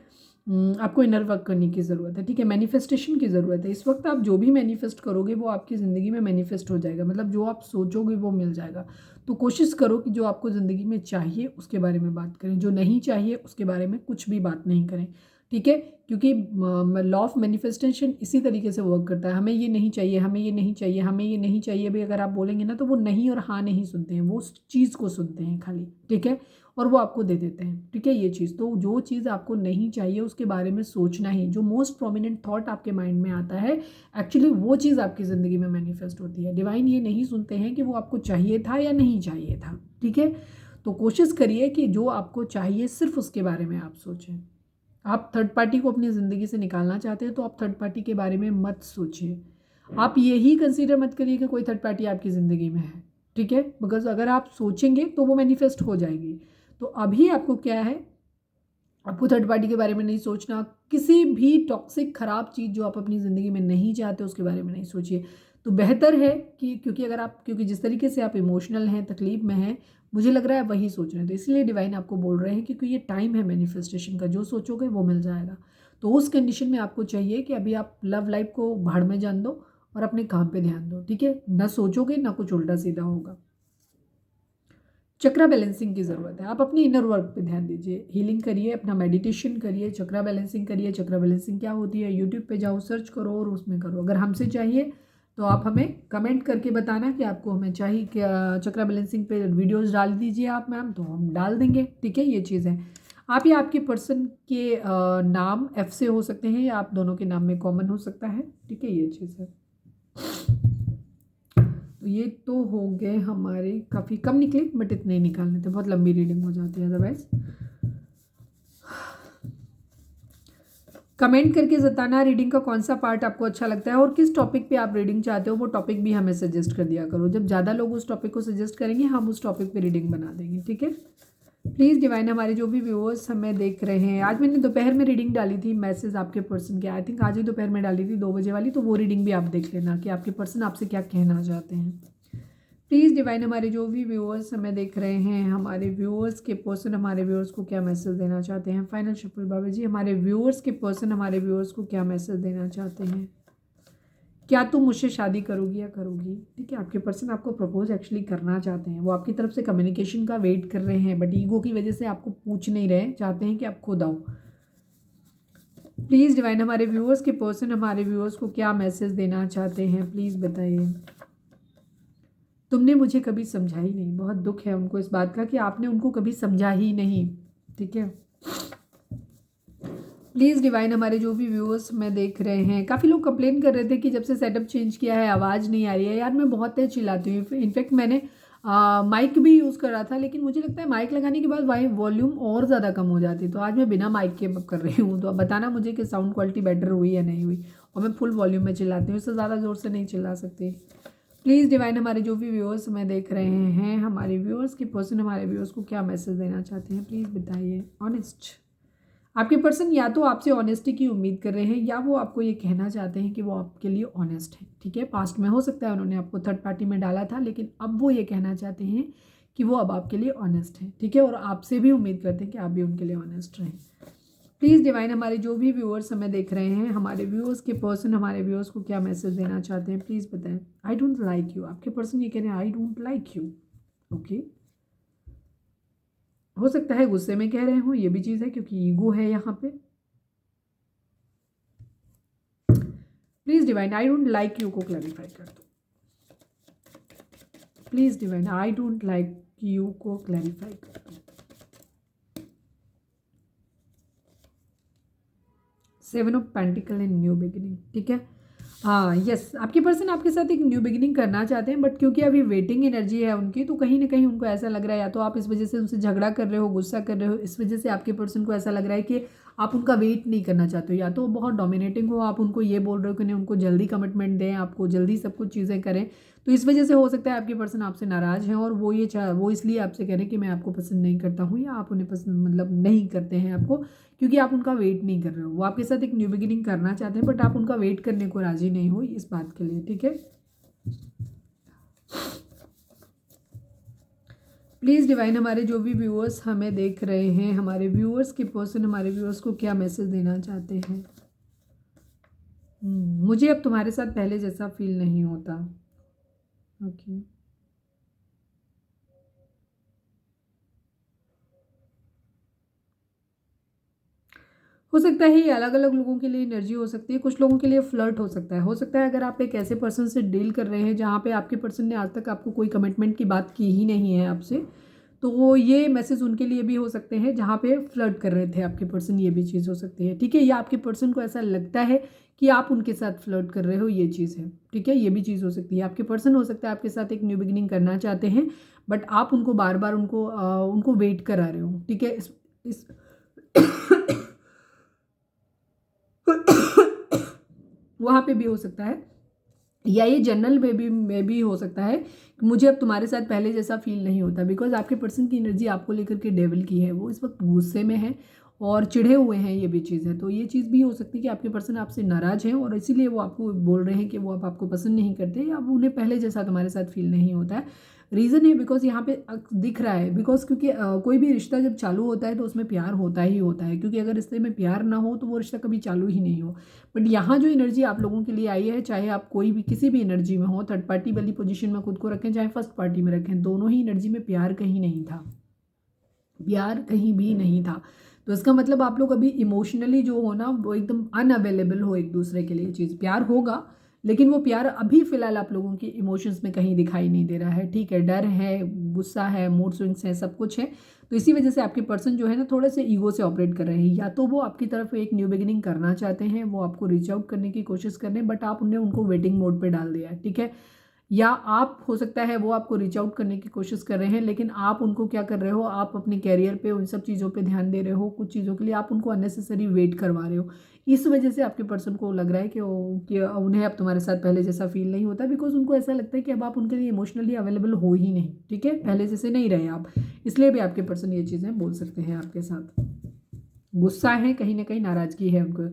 आपको इनर वर्क करने की ज़रूरत है, ठीक है। मैनिफेस्टेशन की ज़रूरत है। इस वक्त आप जो भी मैनिफेस्ट करोगे वो आपकी ज़िंदगी में मैनिफेस्ट हो जाएगा, मतलब जो आप सोचोगे वो मिल जाएगा। तो कोशिश करो कि जो आपको ज़िंदगी में चाहिए उसके बारे में बात करें, जो नहीं चाहिए उसके बारे में कुछ भी बात नहीं करें, ठीक है। क्योंकि लॉ ऑफ मैनिफेस्टेशन इसी तरीके से वर्क करता है। हमें ये नहीं चाहिए, हमें ये नहीं चाहिए, हमें ये नहीं चाहिए भाई अगर आप बोलेंगे ना तो वो नहीं और हाँ नहीं सुनते हैं, वो उस चीज़ को सुनते हैं खाली, ठीक है, और वो आपको दे देते हैं, ठीक है। ये चीज़, तो जो चीज़ आपको नहीं चाहिए उसके बारे में सोचना ही, जो मोस्ट प्रोमिनेंट थॉट आपके माइंड में आता है एक्चुअली वो चीज़ आपकी ज़िंदगी में मैनिफेस्ट होती है। डिवाइन ये नहीं सुनते हैं कि वो आपको चाहिए था या नहीं चाहिए था, ठीक है। तो कोशिश करिए कि जो आपको चाहिए सिर्फ उसके बारे में आप सोचें। आप थर्ड पार्टी को अपनी ज़िंदगी से निकालना चाहते हैं तो आप थर्ड पार्टी के बारे में मत सोचिए। आप यही कंसीडर मत करिए कि कोई थर्ड पार्टी आपकी ज़िंदगी में है, ठीक है। बिकॉज अगर आप सोचेंगे तो वो मैनिफेस्ट हो जाएगी। तो अभी आपको क्या है, आपको थर्ड पार्टी के बारे में नहीं सोचना। किसी भी टॉक्सिक ख़राब चीज़ जो आप अपनी ज़िंदगी में नहीं चाहते उसके बारे में नहीं सोचिए। तो बेहतर है कि क्योंकि जिस तरीके से आप इमोशनल हैं, तकलीफ में हैं, मुझे लग रहा है वही सोच रहे हैं। तो इसलिए डिवाइन आपको बोल रहे हैं क्योंकि ये टाइम है मैनिफेस्टेशन का, जो सोचोगे वो मिल जाएगा। तो उस कंडीशन में आपको चाहिए कि अभी आप लव लाइफ को भाड़ में जान दो और अपने काम पे ध्यान दो, ठीक है। ना सोचोगे ना कुछ उल्टा सीधा होगा। चक्रा बैलेंसिंग की ज़रूरत है। आप अपनी इनर वर्क पे ध्यान दीजिए, हीलिंग करिए, अपना मेडिटेशन करिए, चक्रा बैलेंसिंग करिए। चक्रा बैलेंसिंग क्या होती है, यूट्यूब पे जाओ, सर्च करो और उसमें करो। अगर हमसे चाहिए तो आप हमें कमेंट करके बताना कि आपको हमें चाहिए क्या चक्रा बैलेंसिंग पे वीडियोस डाल दीजिए आप मैम, तो हम डाल देंगे, ठीक है। ये चीज़ है। आप या आपके पर्सन के नाम एफ से हो सकते हैं या आप दोनों के नाम में कॉमन हो सकता है, ठीक है। ये चीज़ है। तो ये तो हो गए हमारे, काफ़ी कम निकले बट इतने ही निकालने थे, बहुत लंबी रीडिंग हो जाती है अदरवाइज। कमेंट करके बताना रीडिंग का कौन सा पार्ट आपको अच्छा लगता है और किस टॉपिक पे आप रीडिंग चाहते हो, वो टॉपिक भी हमें सजेस्ट कर दिया करो। जब ज़्यादा लोग उस टॉपिक को सजेस्ट करेंगे हम उस टॉपिक पे रीडिंग बना देंगे, ठीक है। प्लीज़ डिवाइन, हमारे जो भी व्यूअर्स हमें देख रहे हैं, आज मैंने दोपहर में रीडिंग डाली थी मैसेज आपके पर्सन के, आई थिंक आज ही दोपहर में डाली थी 2 बजे वाली, तो वो रीडिंग भी आप देख लेना कि आपके पर्सन आपसे क्या कहना चाहते हैं। प्लीज़ डिवाइन, हमारे जो भी व्यूअर्स हमें देख रहे हैं, हमारे व्यूअर्स के पर्सन हमारे व्यूअर्स को क्या मैसेज देना चाहते हैं। फाइनल शफल बाबा जी, हमारे व्यूअर्स के पर्सन हमारे व्यूअर्स को क्या मैसेज देना चाहते हैं। क्या तुम मुझसे शादी करोगी या करोगी, ठीक है। आपके पर्सन आपको प्रपोज एक्चुअली करना चाहते हैं, वो आपकी तरफ से कम्युनिकेशन का वेट कर रहे हैं, बट ईगो की वजह से आपको पूछ नहीं रहे, चाहते हैं कि आप खुद आओ। प्लीज़ डिवाइन, हमारे व्यूअर्स के पर्सन हमारे व्यूअर्स को क्या मैसेज देना चाहते हैं, प्लीज़ बताइए। तुमने मुझे कभी समझा ही नहीं, बहुत दुख है उनको इस बात का कि आपने उनको कभी समझा ही नहीं, ठीक है। प्लीज़ डिवाइन, हमारे जो भी व्यूअर्स में देख रहे हैं, काफ़ी लोग कंप्लेन कर रहे थे कि जब से सेटअप चेंज किया है आवाज़ नहीं आ रही है। यार मैं बहुत तेज चिल्लाती हूँ, इनफैक्ट मैंने माइक भी यूज़ कर रहा था, लेकिन मुझे लगता है माइक लगाने के बाद वॉल्यूम और ज़्यादा कम हो जाती है। तो आज मैं बिना माइक के कर रही हूँ, तो अब बताना मुझे कि साउंड क्वालिटी बेटर हुई या नहीं हुई। और मैं फुल वॉल्यूम में चिल्लाती हूँ, इससे ज़्यादा ज़ोर से नहीं चिल्ला सकती। प्लीज़ डिवाइन, हमारे जो भी व्यूअर्स हमें देख रहे हैं, हमारे व्यूअर्स के पर्सन हमारे व्यूअर्स को क्या मैसेज देना चाहते हैं, प्लीज़ बताइए। ऑनेस्ट, आपके पर्सन या तो आपसे ऑनेस्टी की उम्मीद कर रहे हैं या वो आपको ये कहना चाहते हैं कि वो आपके लिए ऑनेस्ट है, ठीक है। पास्ट में हो सकता है उन्होंने आपको थर्ड पार्टी में डाला था, लेकिन अब वो ये कहना चाहते हैं कि वो अब आपके लिए ऑनेस्ट है, ठीक है। और आपसे भी उम्मीद करते हैं कि आप भी उनके लिए ऑनेस्ट रहें। प्लीज़ डिवाइन, हमारे जो भी व्यूअर्स हमें देख रहे हैं, हमारे व्यूअर्स के पर्सन हमारे व्यूअर्स को क्या मैसेज देना चाहते हैं, प्लीज़ बताएं। आई डोंट लाइक यू, आपके पर्सन ये कह रहे हैं I don't like you. Okay, हो सकता है गुस्से में कह रहे हो, ये भी चीज़ है क्योंकि ईगो है यहाँ पे। Please divine, I don't like you को क्लैरिफाई कर दो। Please divine, I don't like you को क्लैरिफाई कर दो। 7 of pentacle in new beginning, ठीक है। हाँ यस, आपके पर्सन आपके साथ एक न्यू बिगिनिंग करना चाहते हैं, बट क्योंकि अभी वेटिंग एनर्जी है उनकी, तो कहीं ना कहीं उनको ऐसा लग रहा है, या तो आप इस वजह से उनसे झगड़ा कर रहे हो, गुस्सा कर रहे हो, इस वजह से आपके पर्सन को ऐसा लग रहा है कि आप उनका वेट नहीं करना चाहते हो, या तो बहुत डोमिनेटिंग हो, आप उनको ये बोल रहे हो कि नहीं उनको जल्दी कमिटमेंट दें, आपको जल्दी सब कुछ चीज़ें करें। तो इस वजह से हो सकता है आपके पर्सन आपसे नाराज़ हैं, और वो इसलिए आपसे कह रहे हैं कि मैं आपको पसंद नहीं करता हूँ, या आप उन्हें पसंद मतलब नहीं करते हैं आपको, क्योंकि आप उनका वेट नहीं कर रहे हो। वो आपके साथ एक न्यू बिगिनिंग करना चाहते हैं, बट आप उनका वेट करने को राजी नहीं हो इस बात के लिए, ठीक है। प्लीज़ डिवाइन, हमारे जो भी व्यूअर्स हमें देख रहे हैं, हमारे व्यूअर्स के पर्सन हमारे व्यूअर्स को क्या मैसेज देना चाहते हैं। मुझे अब तुम्हारे साथ पहले जैसा फील नहीं होता। ओके, हो सकता है ये अलग अलग लोगों के लिए एनर्जी हो सकती है, कुछ लोगों के लिए फ्लर्ट हो सकता है अगर आप एक ऐसे पर्सन से डील कर रहे हैं जहाँ पे आपके पर्सन ने आज तक आपको कोई कमिटमेंट की बात की ही नहीं है आपसे, तो वो ये मैसेज उनके लिए भी हो सकते हैं जहाँ पे फ्लर्ट कर रहे थे आपके पर्सन, ये भी चीज़ हो सकती है, ठीक है। या आपके पर्सन को ऐसा लगता है कि आप उनके साथ फ्लर्ट कर रहे हो, ये चीज़ है, ठीक है। ये भी चीज़ हो सकती है, आपके पर्सन हो सकता है आपके साथ एक न्यू बिगिनिंग करना चाहते हैं, बट आप उनको बार बार उनको वेट करा रहे हो, ठीक है। इस वहाँ पे भी हो सकता है, या ये जनरल में भी हो सकता है कि मुझे अब तुम्हारे साथ पहले जैसा फील नहीं होता, बिकॉज आपके पर्सन की एनर्जी आपको लेकर के डेविल की है, वो इस वक्त गुस्से में है और चिढ़े हुए हैं, ये भी चीज़ है। तो ये चीज़ भी हो सकती है कि आपके पर्सन आपसे नाराज़ हैं और इसीलिए वो आपको बोल रहे हैं कि वो अब आपको पसंद नहीं करते, या अब उन्हें पहले जैसा तुम्हारे साथ फील नहीं होता है। रीज़न है बिकॉज यहाँ पे दिख रहा है, बिकॉज क्योंकि कोई भी रिश्ता जब चालू होता है तो उसमें प्यार होता ही होता है, क्योंकि अगर रिश्ते में प्यार ना हो तो वो रिश्ता कभी चालू ही नहीं हो। बट यहाँ जो एनर्जी आप लोगों के लिए आई है, चाहे आप कोई भी किसी भी एनर्जी में हो, थर्ड पार्टी वाली पोजीशन में खुद को रखें चाहे फर्स्ट पार्टी में रखें, दोनों ही एनर्जी में प्यार कहीं नहीं था, प्यार कहीं भी नहीं था। तो इसका मतलब आप लोग अभी इमोशनली जो हो ना, वो एकदम अनअवेलेबल हो एक दूसरे के लिए। चीज़ प्यार होगा, लेकिन वो प्यार अभी फ़िलहाल आप लोगों की इमोशंस में कहीं दिखाई नहीं दे रहा है, ठीक है। डर है, गुस्सा है, मूड स्विंग्स है, सब कुछ है। तो इसी वजह से आपके पर्सन जो है ना थोड़े से ईगो से ऑपरेट कर रहे हैं, या तो वो आपकी तरफ एक न्यू बिगिनिंग करना चाहते हैं, वो आपको रीच आउट करने की कोशिश कर रहे हैं, बट आप उन्हें उनको वेटिंग मोड पे डाल दिया है, ठीक है। या आप हो सकता है वो आपको रीच आउट करने की कोशिश कर रहे हैं, लेकिन आप उनको क्या कर रहे हो, आप अपने कैरियर पे उन सब चीज़ों पे ध्यान दे रहे हो, कुछ चीज़ों के लिए आप उनको अननेसेसरी वेट करवा रहे हो। इस वजह से आपके पर्सन को लग रहा है कि उन्हें अब तुम्हारे साथ पहले जैसा फील नहीं होता, बिकॉज उनको ऐसा लगता है कि अब आप उनके लिए इमोशनली अवेलेबल हो ही नहीं, ठीक है, पहले जैसे नहीं रहे आप। इसलिए भी आपके पर्सन ये चीज़ें बोल सकते हैं आपके साथ। गुस्सा है, कहीं ना कहीं नाराज़गी है उनको।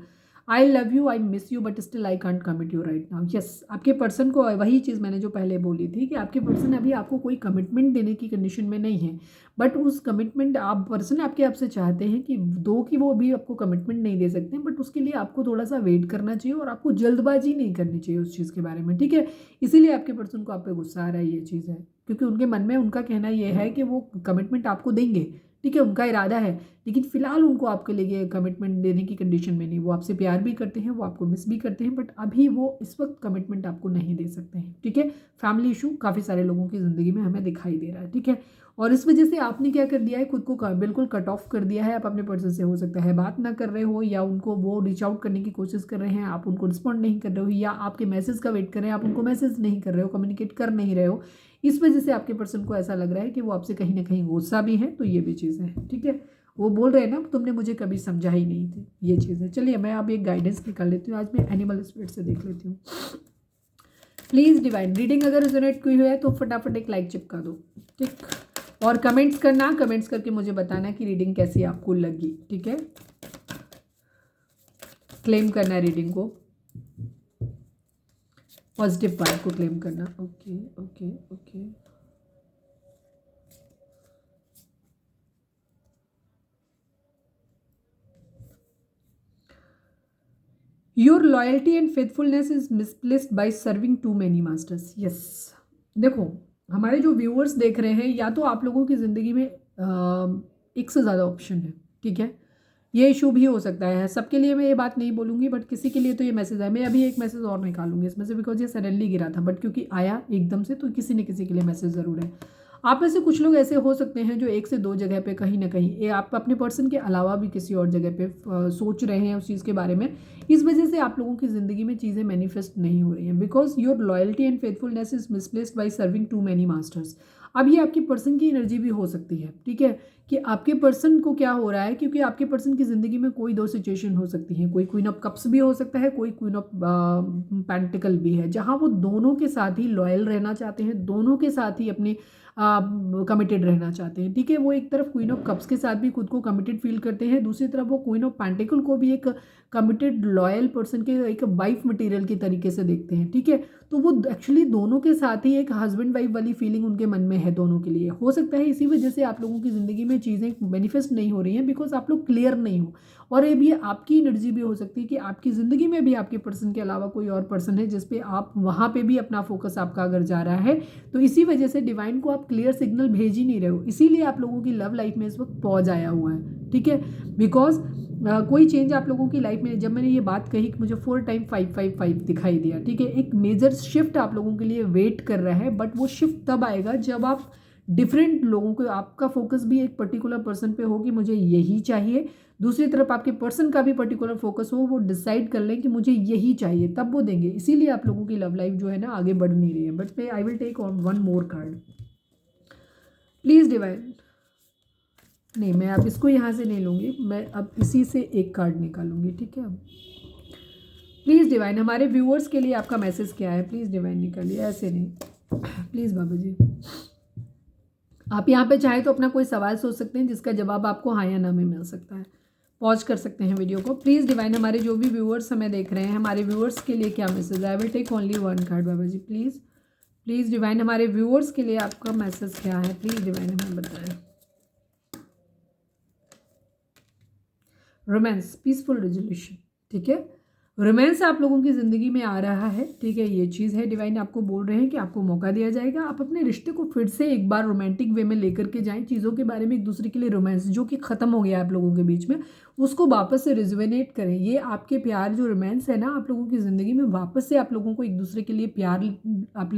I love you, I miss you, but still I can't commit you right now. Yes, आपके पर्सन को वही चीज़ मैंने जो पहले बोली थी कि आपके पर्सन अभी आपको कोई कमिटमेंट देने की कंडीशन में नहीं है, बट उस कमिटमेंट आप पर्सन आपसे चाहते हैं कि दो कि वो अभी आपको कमिटमेंट नहीं दे सकते, बट उसके लिए आपको थोड़ा सा वेट करना चाहिए और आपको जल्दबाजी नहीं करनी चाहिए उस चीज़ के बारे में, ठीक है। इसीलिए आपके पर्सन को आप पे गुस्सा आ रहा है, ये चीज़ है, क्योंकि उनके मन में उनका कहना ये है कि वो कमिटमेंट आपको देंगे, ठीक है, उनका इरादा है, लेकिन फिलहाल उनको आपके लिए कमिटमेंट देने की कंडीशन में नहीं। वो आपसे प्यार भी करते हैं, वो आपको मिस भी करते हैं, बट अभी वो इस वक्त कमिटमेंट आपको नहीं दे सकते हैं, ठीक है। फैमिली इशू काफ़ी सारे लोगों की ज़िंदगी में हमें दिखाई दे रहा है, ठीक है। और इस वजह से आपने क्या कर दिया है, खुद को बिल्कुल कट ऑफ कर दिया है। आप अपने पर्सन से हो सकता है बात ना कर रहे हो, या उनको वो रीच आउट करने की कोशिश कर रहे हैं, आप उनको रिस्पॉन्ड नहीं कर रहे हो, या आपके मैसेज का वेट कर रहे हैं, आप उनको मैसेज नहीं कर रहे हो, कम्युनिकेट कर नहीं रहे हो। इस वजह से आपके पर्सन को ऐसा लग रहा है कि वो आपसे कहीं ना कहीं गुस्सा भी है। तो ये भी चीज़ें हैं, ठीक है। वो बोल रहे हैं ना तुमने मुझे कभी समझा ही नहीं थी, ये चीज़ है। चलिए मैं अब एक गाइडेंस निकाल लेती हूँ, आज मैं एनिमल स्पिरिट से देख लेती हूँ। प्लीज़ डिवाइन, रीडिंग अगर रिजोनेट हुई है तो फटाफट एक लाइक चिपका दो, ठीक। और कमेंट्स करना, कमेंट्स करके मुझे बताना कि रीडिंग कैसी आपको लगी, ठीक है। क्लेम करना है रीडिंग को, पॉजिटिव वाइब को क्लेम करना। Okay okay okay, your loyalty and faithfulness is misplaced by serving too many masters. Yes, देखो हमारे जो व्यूअर्स देख रहे हैं, या तो आप लोगों की ज़िंदगी में एक से ज़्यादा ऑप्शन है, ठीक है, ये इशू भी हो सकता है। सबके लिए मैं ये बात नहीं बोलूँगी, बट किसी के लिए तो ये मैसेज है। मैं अभी एक मैसेज और निकालूंगी इसमें से, बिकॉज ये सडनली गिरा था, बट क्योंकि आया एकदम से, तो किसी न किसी के लिए मैसेज ज़रूर है। आप में से कुछ लोग ऐसे हो सकते हैं जो एक से दो जगह पे कहीं ना कहीं आप अपने पर्सन के अलावा भी किसी और जगह पे सोच रहे हैं उस चीज़ के बारे में। इस वजह से आप लोगों की ज़िंदगी में चीज़ें मैनिफेस्ट नहीं हो रही हैं, because your loyalty and faithfulness is misplaced by serving too many masters. अब ये आपकी पर्सन की एनर्जी भी हो सकती है, ठीक है, कि आपके पर्सन को क्या हो रहा है, क्योंकि आपके पर्सन की ज़िंदगी में कोई दो सिचुएशन हो सकती है। कोई क्वीन ऑफ कप्स भी हो सकता है, कोई क्वीन ऑफ पेंटिकल भी है, जहाँ वो दोनों के साथ ही लॉयल रहना चाहते हैं, दोनों के साथ ही अपने कमिटेड रहना चाहते हैं, ठीक है। वो एक तरफ क्वीन ऑफ कप्स के साथ भी खुद को कमिटेड फील करते हैं, दूसरी तरफ वो क्वीन ऑफ पेंटिकल को भी एक कमिटेड लॉयल पर्सन के एक वाइफ मटेरियल के तरीके से देखते हैं, ठीक है। तो वो एक्चुअली दोनों के साथ ही एक हस्बैंड वाइफ वाली फीलिंग उनके मन में है दोनों के लिए। हो सकता है इसी वजह से आप लोगों की ज़िंदगी में चीज़ें मैनिफेस्ट नहीं हो रही हैं, बिकॉज आप लोग क्लियर नहीं हो। और ये भी आपकी एनर्जी भी हो सकती है कि आपकी ज़िंदगी में भी आपके पर्सन के अलावा कोई और पर्सन है जिस पे आप वहाँ पे भी अपना फोकस आपका अगर जा रहा है, तो इसी वजह से डिवाइन को आप क्लियर सिग्नल भेज ही नहीं रहे हो। इसीलिए आप लोगों की लव लाइफ में इस वक्त पॉज आया हुआ है, ठीक है। बिकॉज कोई चेंज आप लोगों की लाइफ में, जब मैंने ये बात कही कि मुझे 4 टाइम 555 दिखाई दिया, ठीक है, एक मेजर शिफ्ट आप लोगों के लिए वेट कर रहा है। बट वो शिफ्ट तब आएगा जब आप डिफरेंट लोगों को, आपका फोकस भी एक पर्टिकुलर पर्सन पे हो कि मुझे यही चाहिए, दूसरी तरफ आपके पर्सन का भी पर्टिकुलर फोकस हो, वो डिसाइड कर लें कि मुझे यही चाहिए, तब वो देंगे। इसीलिए आप लोगों की लव लाइफ जो है ना आगे बढ़ नहीं रही है। But I will take on one more card please divine. नहीं, मैं अब इसको यहाँ से नहीं लूँगी, मैं अब इसी से एक कार्ड निकालूंगी, ठीक है। अब प्लीज़ डिवाइन, हमारे व्यूअर्स के लिए आपका मैसेज क्या है, प्लीज़ डिवाइन निकालिए, ऐसे नहीं, प्लीज़ बाबा जी। आप यहाँ पे चाहे तो अपना कोई सवाल सोच सकते हैं जिसका जवाब आपको हाँ या ना में मिल सकता है। पॉज कर सकते हैं वीडियो को। प्लीज़ डिवाइन, हमारे जो भी व्यूअर्स हमें देख रहे हैं, हमारे व्यूअर्स के लिए क्या मैसेज है। I will take only one card Baba ji, please please divine, हमारे व्यूअर्स के लिए आपका मैसेज क्या है, प्लीज़ डिवाइन हमें बताएं। रोमांस, पीसफुल रेजोल्यूशन, ठीक है। रोमांस आप लोगों की ज़िंदगी में आ रहा है, ठीक है, ये चीज़ है। डिवाइन आपको बोल रहे हैं कि आपको मौका दिया जाएगा, आप अपने रिश्ते को फिर से एक बार रोमांटिक वे में लेकर के जाएं, चीज़ों के बारे में एक दूसरे के लिए रोमांस जो कि ख़त्म हो गया आप लोगों के बीच में, उसको वापस से रिजुवेनेट करें। ये आपके प्यार जो रोमांस है ना आप लोगों की ज़िंदगी में, वापस से आप लोगों को एक दूसरे के लिए प्यार, आप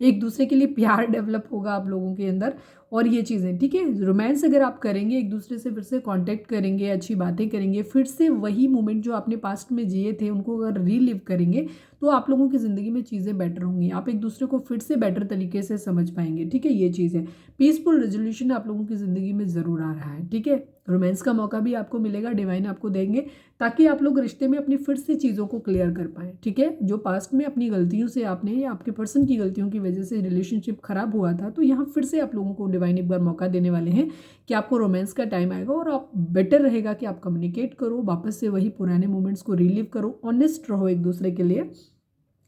एक दूसरे के लिए प्यार डेवलप होगा आप लोगों के अंदर। और ये चीज़ें, ठीक है, रोमांस अगर आप करेंगे, एक दूसरे से फिर से कांटेक्ट करेंगे, अच्छी बातें करेंगे, फिर से वही मोमेंट जो आपने पास्ट में जिए थे उनको अगर रीलिव करेंगे, तो आप लोगों की ज़िंदगी में चीज़ें बेटर होंगी, आप एक दूसरे को फिर से बेटर तरीके से समझ पाएंगे, ठीक है। ये चीज़ है, पीसफुल रेजोल्यूशन आप लोगों की ज़िंदगी में ज़रूर आ रहा है, ठीक है। रोमांस का मौका भी आपको मिलेगा, डिवाइन आपको देंगे, ताकि आप लोग रिश्ते में अपनी फिर से चीज़ों को क्लियर कर पाएँ, ठीक है। जो पास्ट में अपनी गलतियों से आपने या आपके पर्सन की गलतियों की वजह से रिलेशनशिप खराब हुआ था, तो यहाँ फिर से आप लोगों को डिवाइन एक बार मौका देने वाले हैं कि आपको रोमांस का टाइम आएगा और आप बेटर रहेगा कि आप कम्युनिकेट करो, वापस से वही पुराने मोमेंट्स को रिलीव करो, ऑनेस्ट रहो एक दूसरे के लिए,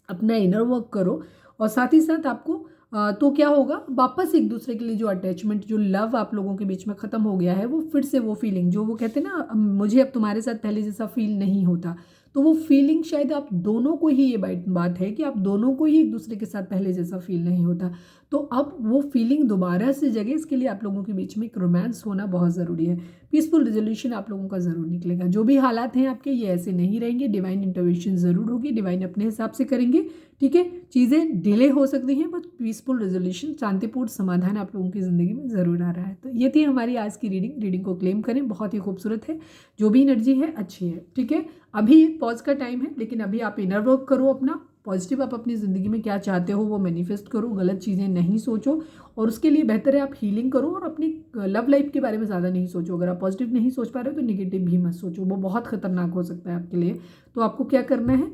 अपना इनर वर्क करो। और साथ ही साथ आपको तो क्या होगा, वापस एक दूसरे के लिए जो अटैचमेंट, जो लव आप लोगों के बीच में ख़त्म हो गया है, वो फिर से वो फीलिंग जो वो कहते हैं ना, मुझे अब तुम्हारे साथ पहले जैसा फील नहीं होता, तो वो फीलिंग शायद आप दोनों को ही, ये बात है कि आप दोनों को ही एक दूसरे के साथ पहले जैसा फील नहीं होता, तो अब वो फीलिंग दोबारा से जगे, इसके लिए आप लोगों के बीच में एक रोमांस होना बहुत ज़रूरी है। पीसफुल रेजोल्यूशन आप लोगों का ज़रूर निकलेगा। जो भी हालात हैं आपके, ये ऐसे नहीं रहेंगे, डिवाइन इंटरवेंशन ज़रूर होगी, डिवाइन अपने हिसाब से करेंगे, ठीक है। चीज़ें डिले हो सकती हैं, बट पीसफुल रेजोल्यूशन, शांतिपूर्ण समाधान आप लोगों की ज़िंदगी में ज़रूर आ रहा है। तो ये थी हमारी आज की रीडिंग को क्लेम करें, बहुत ही खूबसूरत है, जो भी एनर्जी है अच्छी है, ठीक है। अभी पॉज का टाइम है, लेकिन अभी आप इनर वर्क करो अपना, पॉजिटिव आप अपनी ज़िंदगी में क्या चाहते हो वो मैनिफेस्ट करो, गलत चीज़ें नहीं सोचो, और उसके लिए बेहतर है आप हीलिंग करो और अपनी लव लाइफ के बारे में ज़्यादा नहीं सोचो। अगर आप पॉजिटिव नहीं सोच पा रहे हो तो नेगेटिव भी मत सोचो, वो बहुत खतरनाक हो सकता है आपके लिए। तो आपको क्या करना है,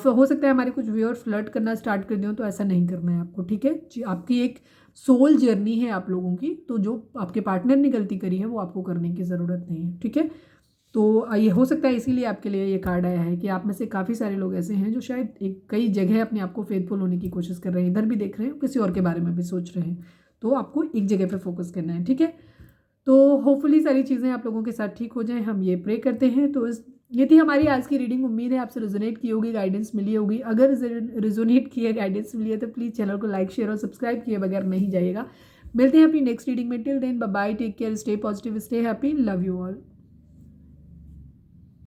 हो सकता है हमारे कुछ व्यूअर फ्लर्ट करना स्टार्ट कर दें, तो ऐसा नहीं करना है आपको, ठीक है। आपकी एक सोल जर्नी है आप लोगों की, तो जो आपके पार्टनर ने गलती करी है वो आपको करने की ज़रूरत नहीं है, ठीक है। तो ये हो सकता है इसीलिए आपके लिए ये कार्ड आया है कि आप में से काफ़ी सारे लोग ऐसे हैं जो शायद एक कई जगह अपने आप को फेथफुल होने की कोशिश कर रहे हैं, इधर भी देख रहे हैं, किसी और के बारे में भी सोच रहे हैं, तो आपको एक जगह पे फोकस करना है, ठीक है। तो होपफुली सारी चीज़ें आप लोगों के साथ ठीक हो जाएं, हम ये प्रे करते हैं। तो इस ये थी हमारी आज की रीडिंग। उम्मीद है आपसे रेजोनेट की होगी, गाइडेंस मिली होगी। अगर रेजोनेट की है, गाइडेंस मिली है, तो प्लीज़ चैनल को लाइक शेयर और सब्सक्राइब किए बगैर नहीं जाइएगा। मिलते हैं अपनी नेक्स्ट रीडिंग में। Till then bye bye, take care, stay positive, stay happy, love you all.